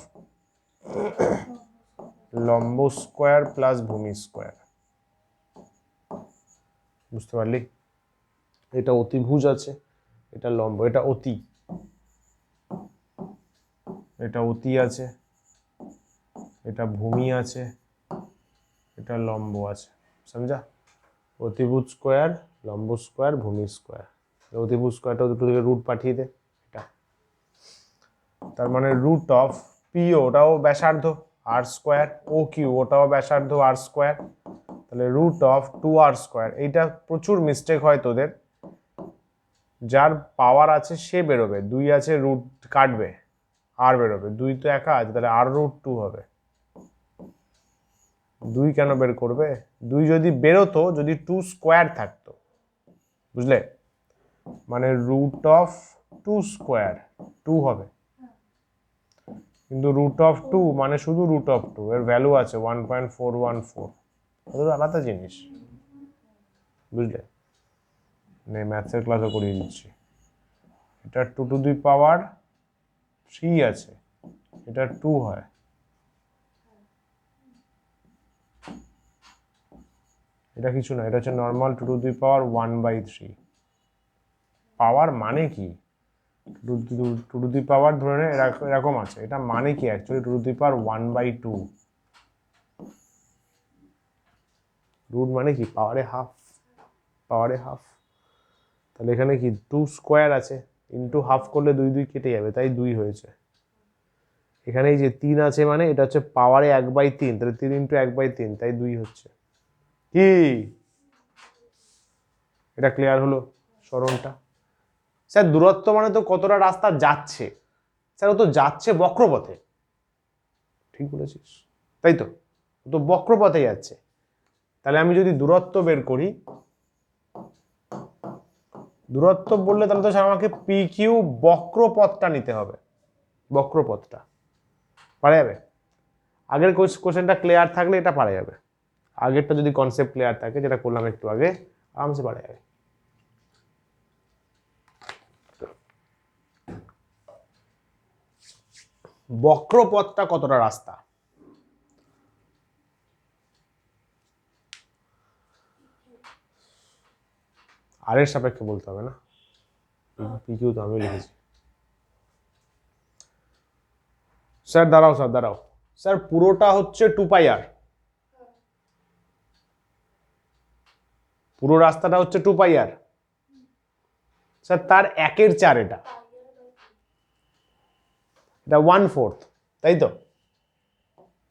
[SPEAKER 1] লম্ব স্কোয়ার প্লাস ভূমি স্কোয়ার। বুঝতে পারলি? এটা অতিভুজ আছে, এটা লম্ব, এটা অতি, এটা অতি আছে, এটা ভূমি আছে, এটা লম্ব আছে। সমঝা? অতিভুজ স্কোয়ার, লম্ব স্কোয়ার, ভূমি স্কোয়ার। অতিভুজ স্কোয়ারটা দুটো থেকে রুট পাঠিয়ে দে, এটা তার মানে রুট অফ পিও, ওটাও ব্যাসার্ধ আর স্কোয়ার, ও কিউ ওটাও ব্যাসার্ধ আর স্কোয়ার, তাহলে রুট অফ 2r স্কোয়ার। এইটা প্রচুর মিস্টেক হয় তোদের, যার পাওয়ার আছে সে বেরোবে, 2 আছে রুট কাটবে আর বেরোবে, 2 তো একা আছে, তাহলে আর রুট 2 হবে। 2 কেন বের করবে? 2 যদি বেরোতো, যদি 2 স্কোয়ার থাকতো, বুঝলে, মানে রুট অফ 2 স্কোয়ার 2 হবে, কিন্তু রুট অফ 2 মানে শুধু রুট অফ 2, এর ভ্যালু আছে 1.414, ওদের আলাদা জিনিস, বুঝলে? ম্যাথসের ক্লাসও করিয়ে দিচ্ছি। এটা 2 টু দি পাওয়ার 3 আছে, এটা 2 হয়, এটা কিছু না, এটা হচ্ছে নর্মাল 2 টু দি পাওয়ার 1/3। পাওয়ার মানে কি? 2 টু দি পাওয়ার ধরে নে এরকম আছে, এটা মানে কি actually 2 to the power 1/2। Root মানে কি? পাওয়ারে হাফ, পাওয়ারে হাফ। তাহলে এখানে কি 2 স্কোয়ার আছে, ইন্টু হাফ করলে 2 2 কেটে যাবে, তাই 2 হয়েছে। এখানে এই যে 3 আছে মানে এটা হচ্ছে পাওয়ারে 1/3, তাহলে 3 ইন্টু 1/3, তাই 2 হচ্ছে। কি এটা ক্লিয়ার হলো সরণটা? স্যার দূরত্ব মানে তো কতটা রাস্তা যাচ্ছে, স্যার ও তো যাচ্ছে বক্রপথে। ঠিক বলেছিস, তাই তো, ও তো বক্রপথে যাচ্ছে। তাহলে আমি যদি দূরত্ব বের করি, দূরত্ব বললে তাহলে তো স্যার আমাকে পি কিউ বক্রপথটা নিতে হবে, বক্রপথটা। পারা যাবে? আগের কোশ্চেনটা ক্লিয়ার থাকলে এটা পারা যাবে, আগেরটা যদি কনসেপ্ট ক্লিয়ার থাকে, যেটা করলাম একটু আগে, আরামসে পারা যাবে। বক্রপথটা কতটা রাস্তা? আর এর সাপেক্ষে বলতে হবে না, পিকিউ তো আমি লিখেছি। স্যার দাঁড়াও, স্যার দাঁড়াও, স্যার পুরোটা হচ্ছে 2πr, পুরো রাস্তাটা হচ্ছে 2πr। স্যার তার 1/4 এটা, এটা 1/4, তাই তো?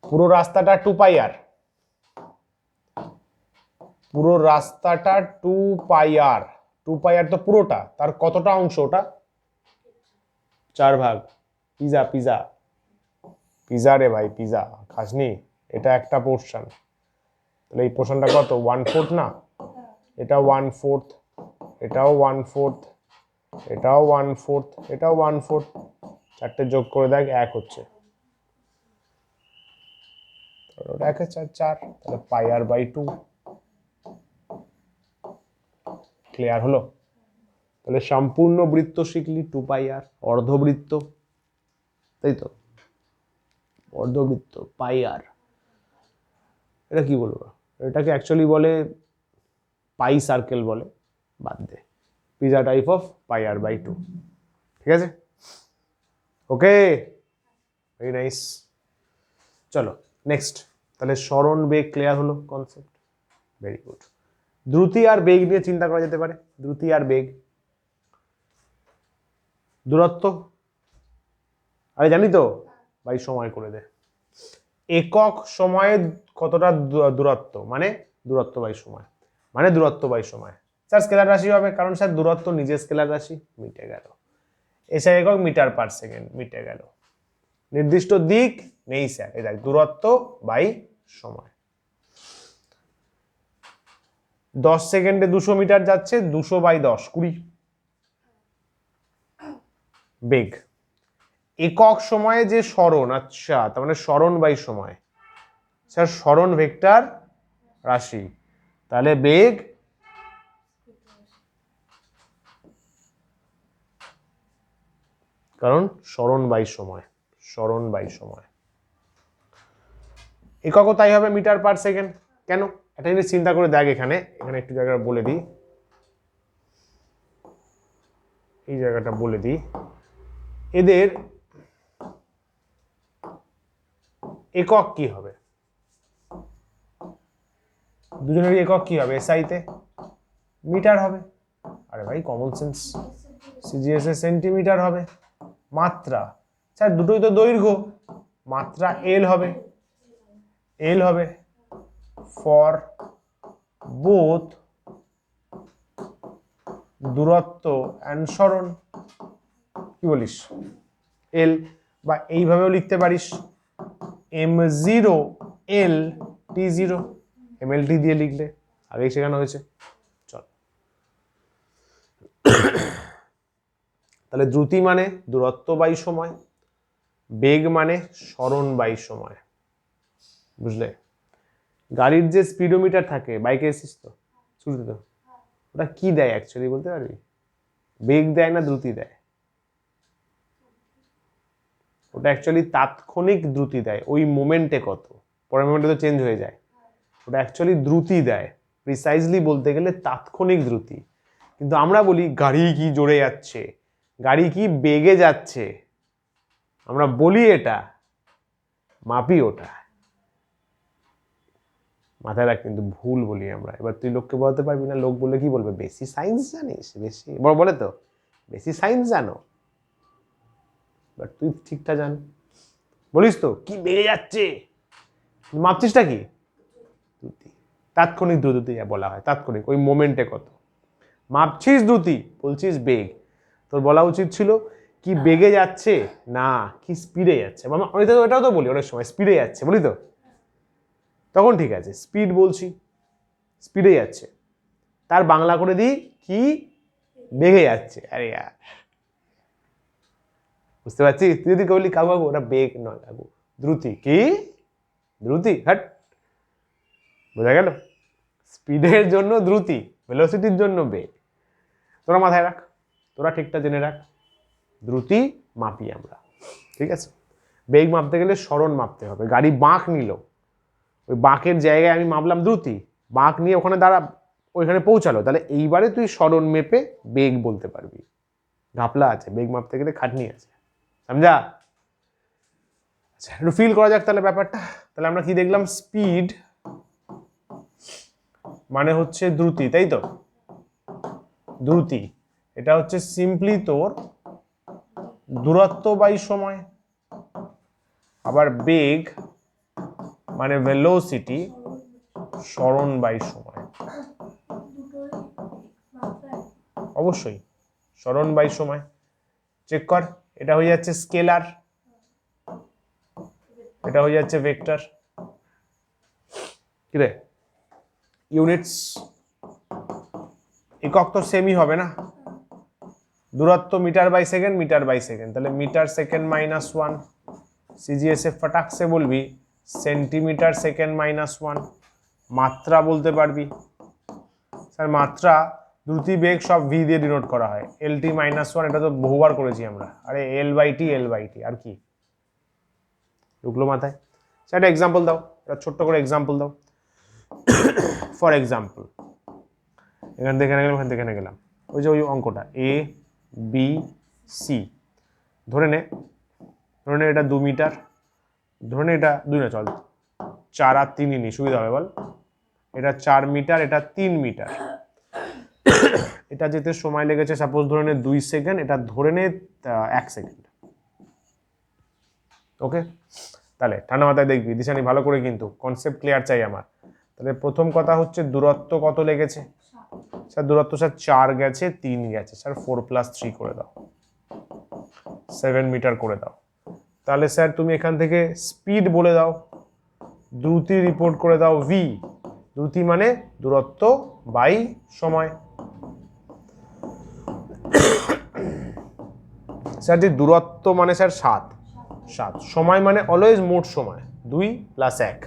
[SPEAKER 1] পুরো রাস্তাটা 2πr, পুরো রাস্তাটা 2πr, 2πr তো পুরোটা, তার কতটা অংশ ওটা? 4 ভাগ। পিজা পিজা পিজা রে ভাই, পিজা খাসনি? এটা একটা পোর্শন, তাহলে এই পোর্শনটা কত? 1/4 না? এটা 1/4, এটাও 1/4, এটাও 1/4, এটাও 1/4, চারটে যোগ করে দেখ 1 হচ্ছে, ওটা 1 4 4, তাহলে πr/2। ক্লিয়ার হলো? তাহলে সম্পূর্ণ বৃত্ত শিখলি 2πr, অর্ধবৃত্ত, তাই তো, অর্ধবৃত্ত πr। এটা কি বলবো? এটাকে অ্যাকচুয়ালি বলে পাই সার্কেল বলে, বাদ দে, পিজা টাইপ অফ πr/2। ঠিক আছে, ওকে, ভেরি নাইস। চলো নেক্সট, তাহলে সরণ বেগ ক্লিয়ার হলো কনসেপ্ট, ভেরি গুড। দ্রুতি আর বেগ নিয়ে চিন্তা করা যেতে পারে, দ্রুতি আর বেগ। দূরত্ব আরে জানি তো ভাই, সময় করে দে। একক সময়ে কতটা দূরত্ব, মানে দূরত্ব বাই সময়, মানে দূরত্ব বাই সময়। স্যার স্কেলার রাশি হবে, কারণ স্যার দূরত্ব নিজে স্কেলার রাশি, মিটে গেল। এসে একক মিটার পার সেকেন্ড, মিটে গেল। নির্দিষ্ট দিক নেই স্যার, এই দেখ দূরত্ব বাই সময়। 10 সেকেন্ডে 200 মিটার যাচ্ছে, 200/10 20 বেগ। একক সময়ে যে সরণ, আচ্ছা তার মানে সরণ বাই সময়। স্যার সরণ ভেক্টর রাশি, তাহলে বেগ কারণ সরণ বাই সময়, সরণ বাই সময়। এককও তাই হবে মিটার পার সেকেন্ড। কেন? একটা জিনিস চিন্তা করে দেখ, এখানে একটু জায়গা বলে দিই, এই জায়গাটা বলে দিই, এদের একক কি হবে, দুজনেরই একক কি হবে, এসআই তে মিটার হবে। আরে ভাই কমন সেন্স, সিজিএস এ সেন্টিমিটার হবে। মাত্রা, স্যার দুটোই তো দৈর্ঘ্য, মাত্রা এল হবে, এল হবে ফর বোথ দূরত্ব অ্যান্ড সরণ। কি বলিস? এল, বা এইভাবেও লিখতে পারিস m0 l t0, mlt দিয়ে লিখলে, আগেই শেখানো হয়েছে। চল, তাহলে দ্রুতি মানে দূরত্ব বাই সময়, বেগ মানে সরণ বাই সময়, বুঝলে? গাড়ির যে স্পিডোমিটার থাকে, বাইকে এসিস তো, শুনতে তো, ওটা কি দেয় অ্যাকচুয়ালি বলতে পারবি? বেগ দেয় না দ্রুতি দেয়? ওটা অ্যাকচুয়ালি তাৎক্ষণিক দ্রুতি দেয়, ওই মোমেন্টে কত, পরের মোমেন্টে তো চেঞ্জ হয়ে যায়। ওটা অ্যাকচুয়ালি দ্রুতি দেয়, প্রিসাইজলি বলতে গেলে তাৎক্ষণিক দ্রুতি। কিন্তু আমরা বলি গাড়ি কি জোরে যাচ্ছে, গাড়ি কি বেগে যাচ্ছে, আমরা বলি এটা, মাপি ওটা, মাথায় রাখ, কিন্তু ভুল বলি আমরা। এবার তুই লোককে বলতে পারবি না, লোক বললে কি বলবে, বেশি সায়েন্স জানিস, বেশি বলে তো বেশি সায়েন্স জানো, বাট তুই ঠিকঠাক জান, বলিস তো কি বেড়ে যাচ্ছে, মাপছিসটা কি, দ্রুতি, তাৎক্ষণিক দ্রুতি বলা হয়, তাৎক্ষণিক ওই মোমেন্টে কত মাপছিস দ্রুতি, বলছিস বেগ, তোর বলা উচিত ছিল কি বেগে যাচ্ছে, না কি স্পিডে যাচ্ছে। এটাও তো বলি অনেক সময় স্পিডে যাচ্ছে বলি তো, তখন ঠিক আছে, স্পিড বলছি, স্পিডে যাচ্ছে, তার বাংলা করে দিই কি বেগে যাচ্ছে। আরে यार, বুঝতে পারছিস? তুই যদি বলি কাকু ওটা বেগ নয় কাকু, দ্রুতি। কি দ্রুতি? হাট, বোঝা গেল? স্পিডের জন্য দ্রুতি, ভেলোসিটির জন্য বেগ। তোরা মাথায় রাখ, তোরা ঠিকঠাক জেনে রাখ, দ্রুতি মাপি আমরা, ঠিক আছে? বেগ মাপতে গেলে সরণ মাপতে হবে। গাড়ি বাঁক নিল, ওই বাঁকের জায়গায় আমি মাপলাম দ্রুতি, বাঁক নিয়ে ওখানে ওইখানে পৌঁছালো, তাহলে এইবারে তুই সরণ মেপে বেগ বলতে পারবি। ঘাপলা আছে, বেগ মাপতে গেলে খাটনি আছে, সমঝা? আচ্ছা, একটু ফিল করা যাক তাহলে ব্যাপারটা। তাহলে আমরা কি দেখলাম, স্পিড মানে হচ্ছে দ্রুতি, তাই তো? দ্রুতি, এটা হচ্ছে সিম্পলি তোর দূরত্ব বাই সময়। আবার বেগ মানে ভেলোসিটি, সরণ বাই সময়। অবশ্যই সরণ বাই সময়। চেক কর, এটা হয়ে যাচ্ছে স্কেলার, এটা হয়ে যাচ্ছে ভেক্টর। কি রে, ইউনিটস একক তো সেমই হবে না, দূরত্ব metre by second, metre by second, তাহলে মিটার সেকেন্ড -1, সিজিএস এ ফটাক সে বলবি সেন্টিমিটার সেকেন্ড -1। মাত্রা বলতে পারবি, স্যার মাত্রা দ্রুতি বেগ সব ভি দিয়ে ডিনোট করা হয়, LT -1, এটা তো বহুবার করেছি আমরা। আরে L/T, L/T, আর কি ঢুকলো মাথায়? স্যার একটা এক্সাম্পল দাও, একটা ছোট্ট করে এক্সাম্পল দাও। ফর এক্সাম্পল, এখান থেকে এখানে গেলাম, এখান থেকে এখানে গেলাম, ওই যে ওই অঙ্কটা ABC, ধরে নে এটা 2 মিটার, ধরে নে এটা 2 না, চল 4 আর 3ই নি, সুবিধা হবে বল। এটা 4 মিটার, এটা 3 মিটার, এটা যেতে সময় লেগেছে সাপোজ ধরে নে 2 সেকেন্ড, এটা ধরে নে 1 সেকেন্ড। ওকে, তাহলে ঠান্ডা মাথায় দেখবি, দিশানি ভালো করে, কিন্তু কনসেপ্ট ক্লিয়ার চাই আমার। তাহলে প্রথম কথা হচ্ছে দূরত্ব কত লেগেছে, স্যার দূরত্ব স্যার 4 গেছে, 3 গেছে, স্যার 4 + 3 করে দাও, 7 মিটার করে দাও। তাহলে স্যার তুমি এখান থেকে স্পিড বলে দাও, দ্রুতি রিপোর্ট করে দাও v, দ্রুতি মানে দূরত্ব বাই সময়। স্যার যে দূরত্ব মানে স্যার 7, সময় মানে অলওয়েজ মোট সময় 2 + 1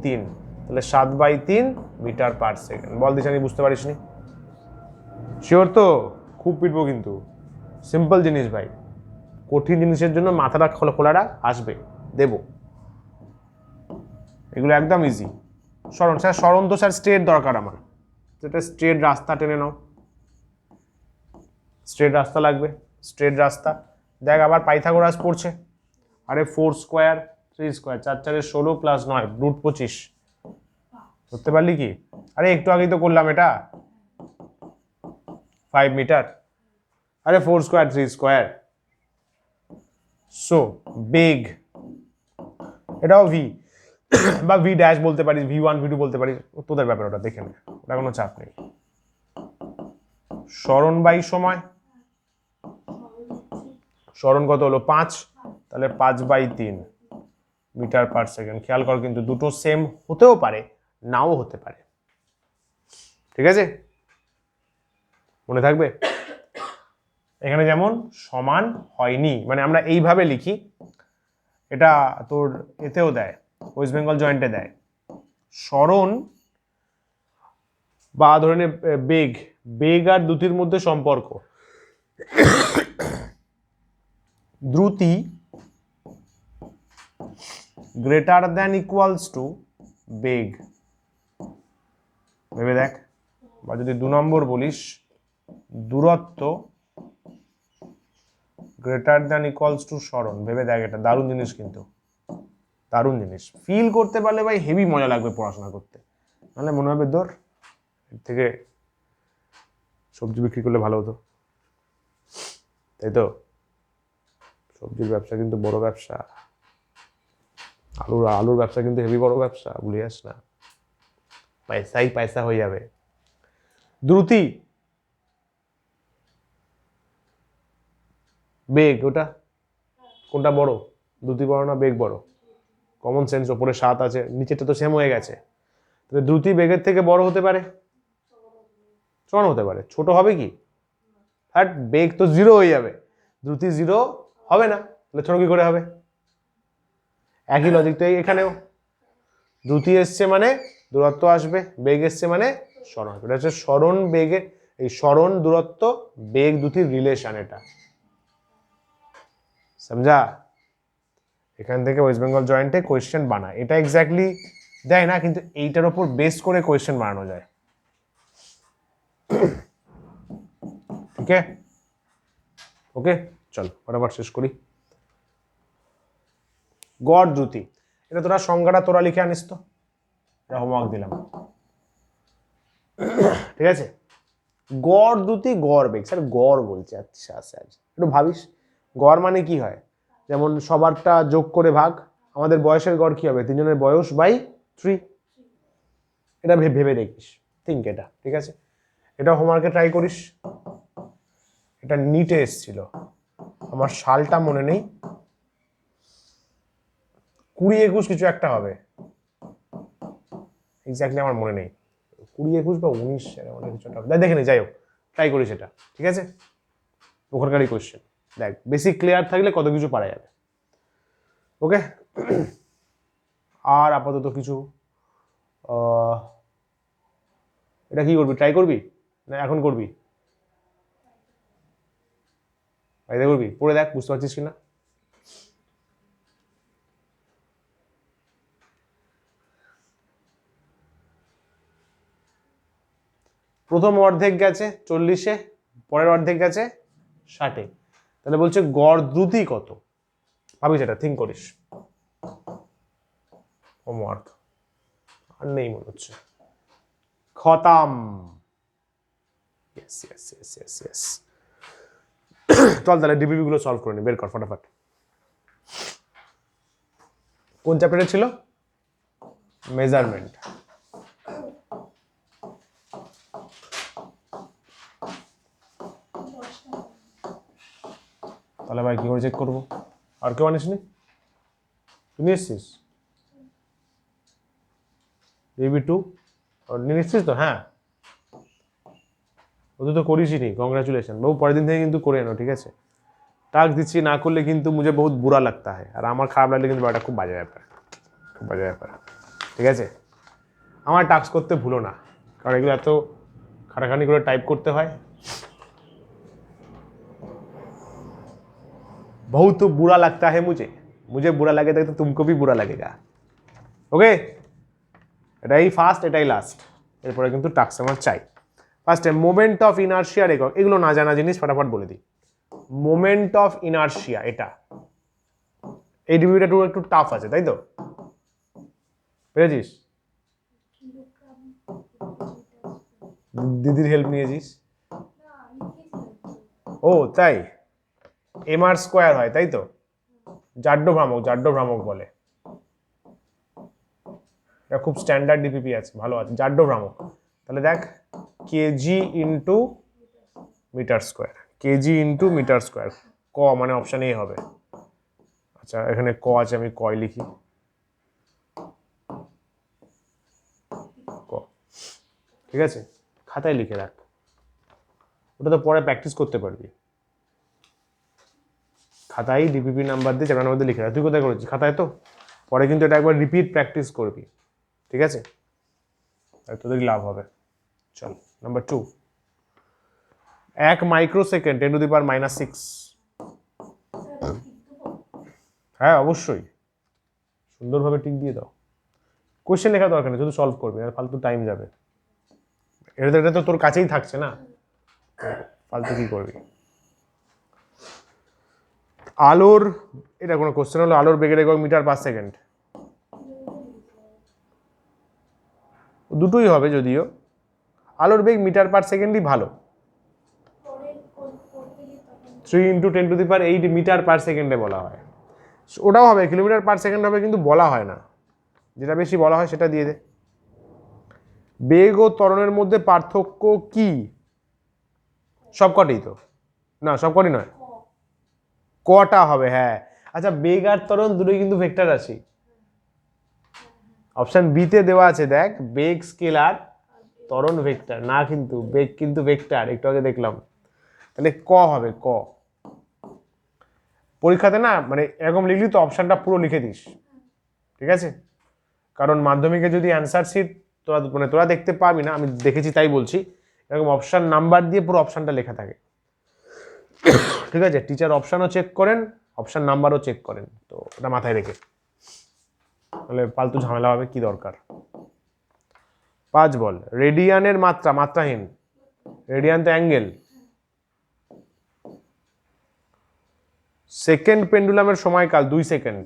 [SPEAKER 1] 3, তাহলে 7/3 মিটার পার সেকেন্ড। বল দিশা, আমি বুঝতে পারিস নি? শিওর তো? খুব পিটবো কিন্তু। সিম্পল জিনিস ভাই, কঠিন জিনিসের জন্য মাথাটা খোলাটা আসবে, দেব। এগুলো একদম ইজি। সরণ স্যার, সরণ তো স্যার স্ট্রেট দরকার আমার, যেটা স্ট্রেট রাস্তা টেনে নাও, স্ট্রেট রাস্তা লাগবে, স্ট্রেট রাস্তা। দেখ আবার পাইথাগোরাস পড়ছে। আরে 4 স্কোয়ার 3 স্কোয়ার, 4 4 16 প্লাস 9 √ 25 ধরতে পারলি কি? আরে একটু আগেই তো করলাম এটা, 5 মিটার। আরে 4 স্কোয়ার 3 স্কোয়ার। সো বেগ, এটাও ভি বা ভি ড্যাশ বলতে পারিস, V1 V2 বলতে পারিস, তোদের ব্যাপার, ওটা দেখে নে, ওটা কোনো চাপ নেই। সরণ বাই সময়, সরণ কত হলো 5, তাহলে 5/3 মিটার পার সেকেন্ড। খেয়াল কর কিন্তু দুটো সেম হতেও পারে, নাও হতে পারে, ঠিক আছে? মনে থাকবে। এখানে যেমন সমান হয়নি, মানে আমরা এইভাবে লিখি, এটা তোর এতেও দেয়, ওয়েস্ট বেঙ্গল জয়েন্টে দেয়। সরণ বা ধরে নে বেগ, বেগ আর দ্রুতির মধ্যে সম্পর্ক, দ্রুতি গ্রেটার দ্যান ইকুয়ালস টু বেগ। ভেবে দেখ, বা যদি 2 নম্বর বলিস, দূরত্ব গ্রেটার দ্যান ইকুয়ালস টু সরণ। ভেবে দেখ, এটা দারুণ জিনিস কিন্তু, দারুণ জিনিস। ফিল করতে পারলে ভাই হেভি মজা লাগবে পড়াশোনা করতে, নাহলে মনে হবে ধর এর থেকে সবজি বিক্রি করলে ভালো হতো, তাই তো? সবজির ব্যবসা কিন্তু বড় ব্যবসা, আলুর ব্যবসা কিন্তু হেভি বড় ব্যবসা, ভুলিয়াস না। পয়সাই পয়সা হয়ে যাবে। দ্রুতি, বেগ, ওটা কোনটা বড়? দ্রুতি বড় না বেগ বড়? কমন সেন্স, ওপরে 7 আছে, নিচেটা তো সেম হয়ে গেছে, তাহলে দ্রুতি বেগের থেকে বড় হতে পারে, সমান হতে পারে। ছোট হবে কি? আর বেগ তো 0 হয়ে যাবে, দ্রুতি 0 হবে না, তাহলে ছোট কি করে হবে? একই লজিকটাই এখানেও, দ্রুতি এসছে মানে দূরত্ব আসবে, বেগ এসছে মানে সরণ আসবে। এটা হচ্ছে সরণ বেগের, এই সরণ দূরত্ব বেগ দ্রুতির রিলেশন, এটা সমঝা? এখান থেকে ওয়েস্ট বেঙ্গল জয়েন্টে কোয়েশ্চেন বানায়, এটা এক্স্যাক্টলি দেয় না, কিন্তু এইটার উপর বেস করে কোয়েশ্চেন বানানো যায়, ঠিক আছে? ওকে, চল ফটাফট শেষ করি। গড় দ্রুতি, এটা তোরা সংজ্ঞাটা তোরা লিখে আনিস তো, এটা হোমওয়ার্ক দিলাম, ঠিক আছে? গড় দ্রুতি, গড় বেগ। স্যার গড় বলছে, আচ্ছা স্যার একটু ভাবিস, গড় মানে কি হয়? যেমন সবারটা যোগ করে ভাগ, আমাদের বয়সের গড় কি হবে? 3 জনের বয়স বাই 3, এটা ভেবে দেখিস, থিঙ্ক এটা, ঠিক আছে? এটা হোমওয়ার্কে ট্রাই করিস। এটা নিটে এসেছিল, আমার সালটা মনে নেই, 20-21 কিছু একটা হবে, এক্স্যাক্টলি আমার মনে নেই, 20-21 বা 19 অনেক কিছু একটা হবে, দেখে নি, যাই হোক ট্রাই করিস এটা, ঠিক আছে? ওখানকারই কোয়েশ্চেন দেখ, বেসিক ক্লিয়ার থাকলে কত কিছু পারা যাবে। ওকে, আর আপাতত কিছু, এটা কি করবি? ট্রাই করবি না এখন করবি? ট্রাই করবি, পড়ে দেখ বুঝতে পারছিস কিনা। প্রথম অর্ধেক গেছে 40-এ, পরের অর্ধেক গেছে 60-এ, তাহলে বলছে গড় দ্রুতি কত? ভাবিস, এটা থিঙ্ক করিস। হোমওয়ার্ক আর নেই মনে হচ্ছে, খতাম। Yes yes yes yes yes. চল তাহলে ডিবিবি গুলো সলভ করে নি, বের কর ফটাফট। কোন চ্যাপ্টারে ছিল? মেজারমেন্ট। তাহলে ভাই কি করে চেক করবো? আর কেউ আনিসনি? তুমি এসছিস DB2 নিয়ে এসছিস তো? হ্যাঁ, ও তো করিসই নি, কংগ্রাচুলেশন বাবু। পরের দিন থেকে কিন্তু করে এনো, ঠিক আছে? টাস্ক দিচ্ছি, না করলে কিন্তু মুঝে বহুত বুরা লাগতা है, আর আমার খারাপ লাগলে কিন্তু এটা খুব বাজে ব্যাপার, খুব বাজে ব্যাপার, ঠিক আছে? আমার টাস্ক করতে ভুলো না, কারণ এগুলো এত খাটাখানি করে টাইপ করতে হয়। बहुत बुरा लगता है मुझे, मुझे बुरा लगे तो तुमको भी बुरा लगेगा। ওকে, এটাই ফার্স্ট, এটাই লাস্ট, এরপরে কিন্তু টাস্ক আমার চাই। ফার্স্টে মোমেন্ট অফ ইনার্শিয়ার একক, এগুলো না জানা জিনিস, ফটাফট বলে দিই। মোমেন্ট অফ ইনার্শিয়া, এটা এই ডিভিটা একটু টাফ আছে, তাই তো? পেরেছিস? দিদির হেল্প নিয়েছিস? ও তাই, এমআর স্কোয়ার হয়, তাই তো? জাড্ড ভ্রামক বলে, এটা খুব স্ট্যান্ডার্ড ডিপিপি আছে, ভালো আছে, জাড্ড ভ্রামক। তাহলে দেখ, KG into metre square, KG into metre square, ক মানে অপশন এ হবে। আচ্ছা এখানে ক আছে, আমি কয় লিখি, ক, ঠিক আছে, খাতায় লিখে রাখ, ওটা তো পরে প্র্যাকটিস করতে পারবি। খাতায় ডিপিপি নাম্বার দিয়ে চ্যাপ্টার নাম্বার দিয়ে লিখে রাখ। তুই কোথায় করেছিস? খাতায় তো। পরে কিন্তু এটা একবার রিপিট প্র্যাকটিস করবি, ঠিক আছে? তোদেরই লাভ হবে। চল নাম্বার 2, 1 মাইক্রোসেকেন্ড 10⁻⁻6। হ্যাঁ অবশ্যই, সুন্দরভাবে টিক দিয়ে দাও। কোয়েশ্চেন লেখা দরকার নেই, শুধু সলভ করবি, আর ফালতু টাইম যাবে। এটা তো তোর কাছেই থাকছে না, ফালতু কি করবি। আলোর, এটা কোনো কোশ্চেন হলো? আলোর বেগের একক মিটার পার সেকেন্ড, দুটোই হবে যদিও, আলোর বেগ মিটার পার সেকেন্ডই ভালো। 3 × 10⁸ মিটার পার সেকেন্ডে বলা হয়, ওটাও হবে, কিলোমিটার পার সেকেন্ড হবে, কিন্তু বলা হয় না, যেটা বেশি বলা হয় সেটা দিয়ে দে। বেগ ও ত্বরণের মধ্যে পার্থক্য কি? সবকটাই তো না, সবকটাই নয়, কটা হবে? হ্যাঁ আচ্ছা, বেগ আর ত্বরণ দুটোই কিন্তু ভেক্টর রাশি। অপশন বি তে দেওয়া আছে, দেখ, বেগ স্কেলার, ত্বরণ ভেক্টর না, কিন্তু বেগ কিন্তু ভেক্টর, একটু আগে দেখলাম। তাহলে ক হবে, ক। পরীক্ষাতে না মানে এরকম লিখলি তো অপশনটা পুরো লিখে দিস, ঠিক আছে? কারণ মাধ্যমিকে যদি অ্যান্সার শিট তোরা দেখতে পাবি না, আমি দেখেছি তাই বলছি, এরকম অপশন নাম্বার দিয়ে পুরো অপশনটা লেখা থাকে, ঠিক আছে? টিচার অপশনও চেক করেন, অপশন নাম্বারও চেক করেন, তো ওটা মাথায় রেখে, তাহলে ফালতু ঝামেলা হবে, কি দরকার। 5 বল, রেডিয়ানের মাত্রা, মাত্রাহীন, রেডিয়ান তো অ্যাঙ্গেল। সেকেন্ড পেন্ডুলামের সময়কাল 2 সেকেন্ড,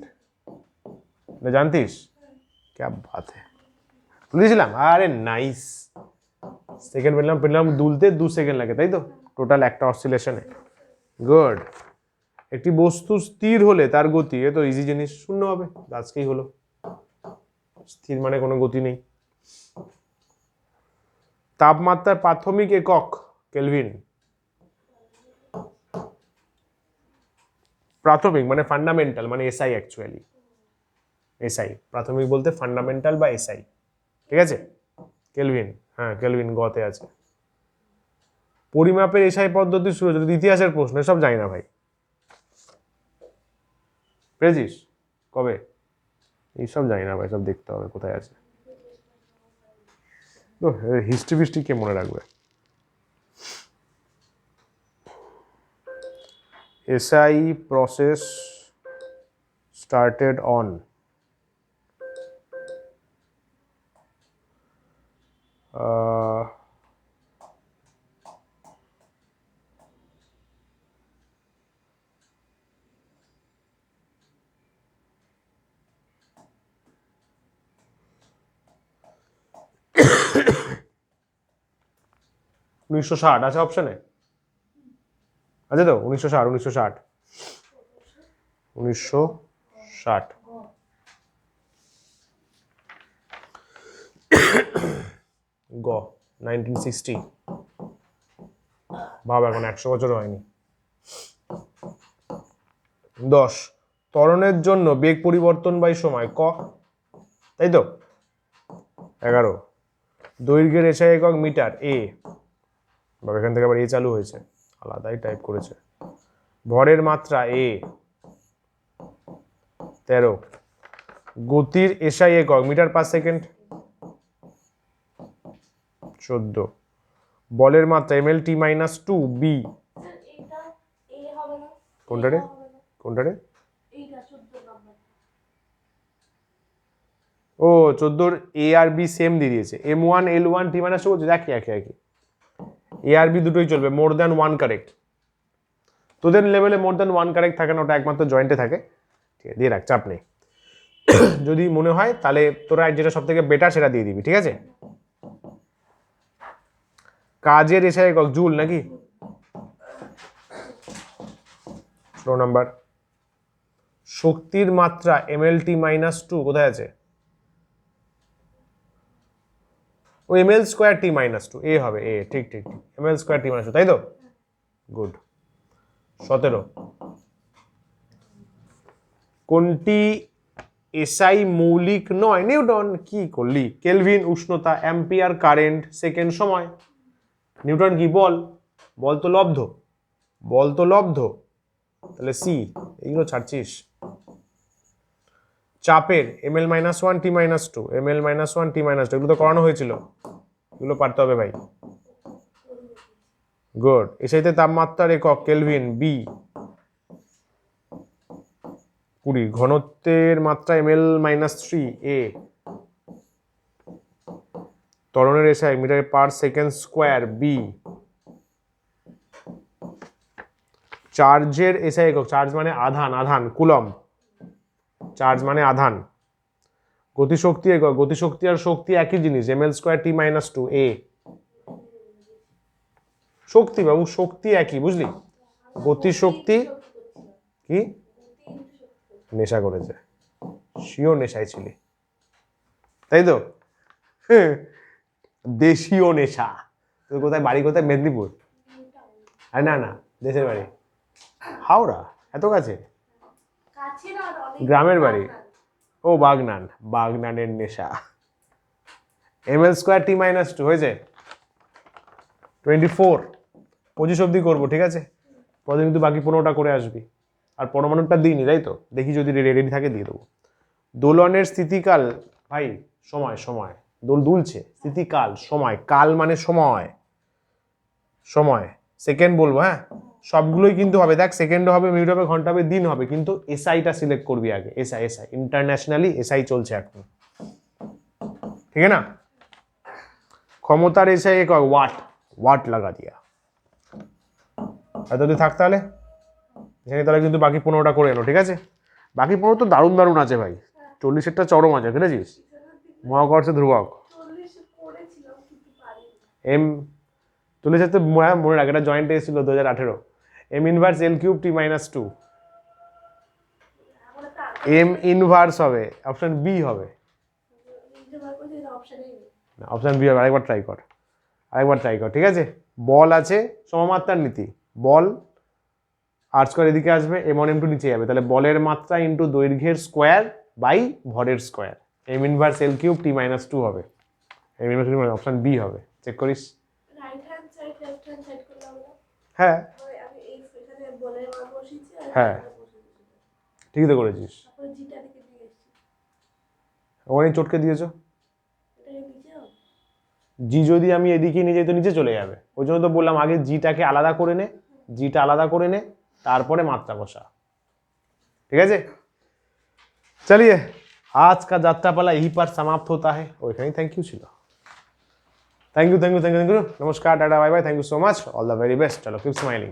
[SPEAKER 1] জানতিস? क्या बात है, বুঝেছিলাম, আরে নাইস। সেকেন্ড পেন্ডুলাম দুলতে 2 সেকেন্ড লাগে, তাই তো টোটাল একটা অসিলেশনে। গুড। একটি বস্তু স্থির হলে তার গতি, এ তো ইজি জিনিস, শূন্য হবে, আজকেই হলো। স্থির মানে কোনো গতি নেই। তাপমাত্রার প্রাথমিক একক কেলভিন। প্রাথমিক মানে ফান্ডামেন্টাল, মানে এসআই, অ্যাকচুয়ালি এসআই, প্রাথমিক বলতে ফান্ডামেন্টাল বা এসআই, ঠিক আছে? কেলভিন, হ্যাঁ কেলভিন গতে আছে। পরিমাপের এসআই পদ্ধতি শুরু, যদি ইতিহাসের প্রশ্ন, সব জানি না ভাই, পেরেছিস? কবে? এইসব জানি না ভাই, সব দেখতে হবে কোথায় আছে, তো হিস্ট্রি ফিস্ট্রি কে মনে রাখবে। SI process started on uh, 1960 আছে অপশনে, আছে তো? 1960 গ 1960, ভাব এখন 100 বছর হয়নি। 10 ত্বরণের জন্য বেগ পরিবর্তন বাই সময়, ক, তাই তো? 11 দৈর্ঘ্যের এসআই একক মিটার, এ, বা এখান থেকে আবার এ চালু হয়েছে, আলাদাই টাইপ করেছে। ভরের মাত্রা, এ। 13 গতির এসআই একক মিটার পার সেকেন্ড, 14 বলের মাত্রা ml t minus 2 b
[SPEAKER 2] এটা এ হবে না
[SPEAKER 1] কোনটা রে কোনটা রে
[SPEAKER 2] এইটা 14 নাম্বার
[SPEAKER 1] ও 14 a আর b সেম দিয়ে দিয়েছে m1 l1 t minus 2 বলছে একই একই a আর b দুটোই চলবে মোর দ্যান 1 কারেক্ট তোদের লেভেলে মোর দ্যান 1 কারেক্ট থাকে না ওটা একমাত্র জয়েন্টে থাকে ঠিক আছে দিয়ে রাখ চাপ নেই যদি মনে হয় তাহলে তোরা যেটা সবথেকে বেটার সেটা দিয়ে দিবি ঠিক আছে কাজের এসে একক জুল নাকি 16 নাম্বার শক্তির মাত্রা mlt minus 2 কোথায় আছে ও ml স্কয়ার t minus 2 এ হবে এ ঠিক ঠিক ml স্কয়ার t minus 2 তাই তো গুড 17 কোনটি এসআই মৌলিক নয় নিউটন কি করলি কেলভিন উষ্ণতা অ্যাম্পিয়ার কারেন্ট সেকেন্ড সময় নিউটন কি বল তো লব্ধ তাহলে সি এইগুলো ছাড়ছিস চাপের ml - 1 t - 2 ml - 1 t - 2 এগুলো তো করানো হয়েছিল এগুলো পারতে হবে ভাই গুড এসআইতে তাপমাত্রার একক কেলভিন বি 20 ঘনত্বের মাত্রা ml - 3 এ ত্বরণের SI metre per second square B চার্জের এসআই একক চার্জ মানে আধান কুলম্ব চার্জ মানে আধান গতিশক্তি একক গতিশক্তি আর শক্তি একই জিনিস ml স্কয়ার t - 2 এ শক্তি বাবু শক্তি একই বুঝলি গতিশক্তি কি নেশা করেছে শিও নেশায় ছিলি তাই তো দেশীয় নেশা তোর কোথায় বাড়ি কোথায় মেদিনীপুর আরে না দেশের বাড়ি হাওড়া এত কাছে গ্রামের বাড়ি ও বাগনানের নেশা ml স্কয়ার t - 2 হয়েছে 24 25 অবধি করবো ঠিক আছে পরে কিন্তু বাকি 15টা করে আসবি আর পরমাণুটা দিইনি তাই তো দেখি যদি রেডি থাকে দিয়ে দেবো দোলনের স্থিতিকাল ভাই সময় দোল দুলছে স্থিতিকাল সময় কাল মানে সময় সেকেন্ড বলবো হ্যাঁ সবগুলোই কিন্তু হবে দেখ সেকেন্ডও হবে মিনিট হবে ঘন্টা হবে দিন হবে কিন্তু এসআইটা সিলেক্ট করবি আগে এসআই ইন্টারন্যাশনালি এসআই চলছে এখন ঠিক আছে না ক্ষমতার এসআই একক ওয়াট লাগা দিয়া এতদিন থাক তাহলে এখানে তাহলে কিন্তু বাকি 15টা করে এনো ঠিক আছে বাকি 15 তো দারুণ আছে ভাই 40-এরটা চরম আছে কেটেছিস মহাকর্ষে ধ্রুবক এম 40 তো মনে রাখ এটা জয়েন্ট এসেছিল 2018 এম ইনভার্স এল কিউব টি - 2 এম ইনভার্স হবে অপশন বি হবে অপশন বি হবে আরেকবার ট্রাই কর ঠিক আছে বল আছে সমমাত্রার নীতি বল আর স্কয়ার এদিকে আসবে m1 m2 নিচে যাবে তাহলে বলের মাত্রা ইনটু দৈর্ঘ্যের স্কয়ার বাই ভরের square m inverse l cube t - 2 হবে m ইনভার্স অপশন বি হবে চেক করিস
[SPEAKER 2] right hand side left hand side করলে হবে
[SPEAKER 1] হ্যাঁ
[SPEAKER 2] আমি এই এখানে বলের মান বসিয়েছি আর
[SPEAKER 1] হ্যাঁ ঠিকই তো করেছিস
[SPEAKER 2] তারপরে জিটা দিকে দিয়ে এসেছি
[SPEAKER 1] ওখানে চটকে দিয়েছো
[SPEAKER 2] এটা নিচে হবে
[SPEAKER 1] জি যদি আমি এদিকে নিয়ে যাই তো নিচে চলে যাবে ওই জন্য তো বললাম আগে জিটাকে আলাদা করে নে তারপরে মাত্রা বসা ঠিক আছে চলিए आज का যাত্রা পালা यहीं पर समाप्त होता है ওইখানেই থ্যাংক ইউ ছিল থ্যাংক ইউ নমস্কার tata bye bye thank you so much all the very best চলো কিপ স্মাইলিং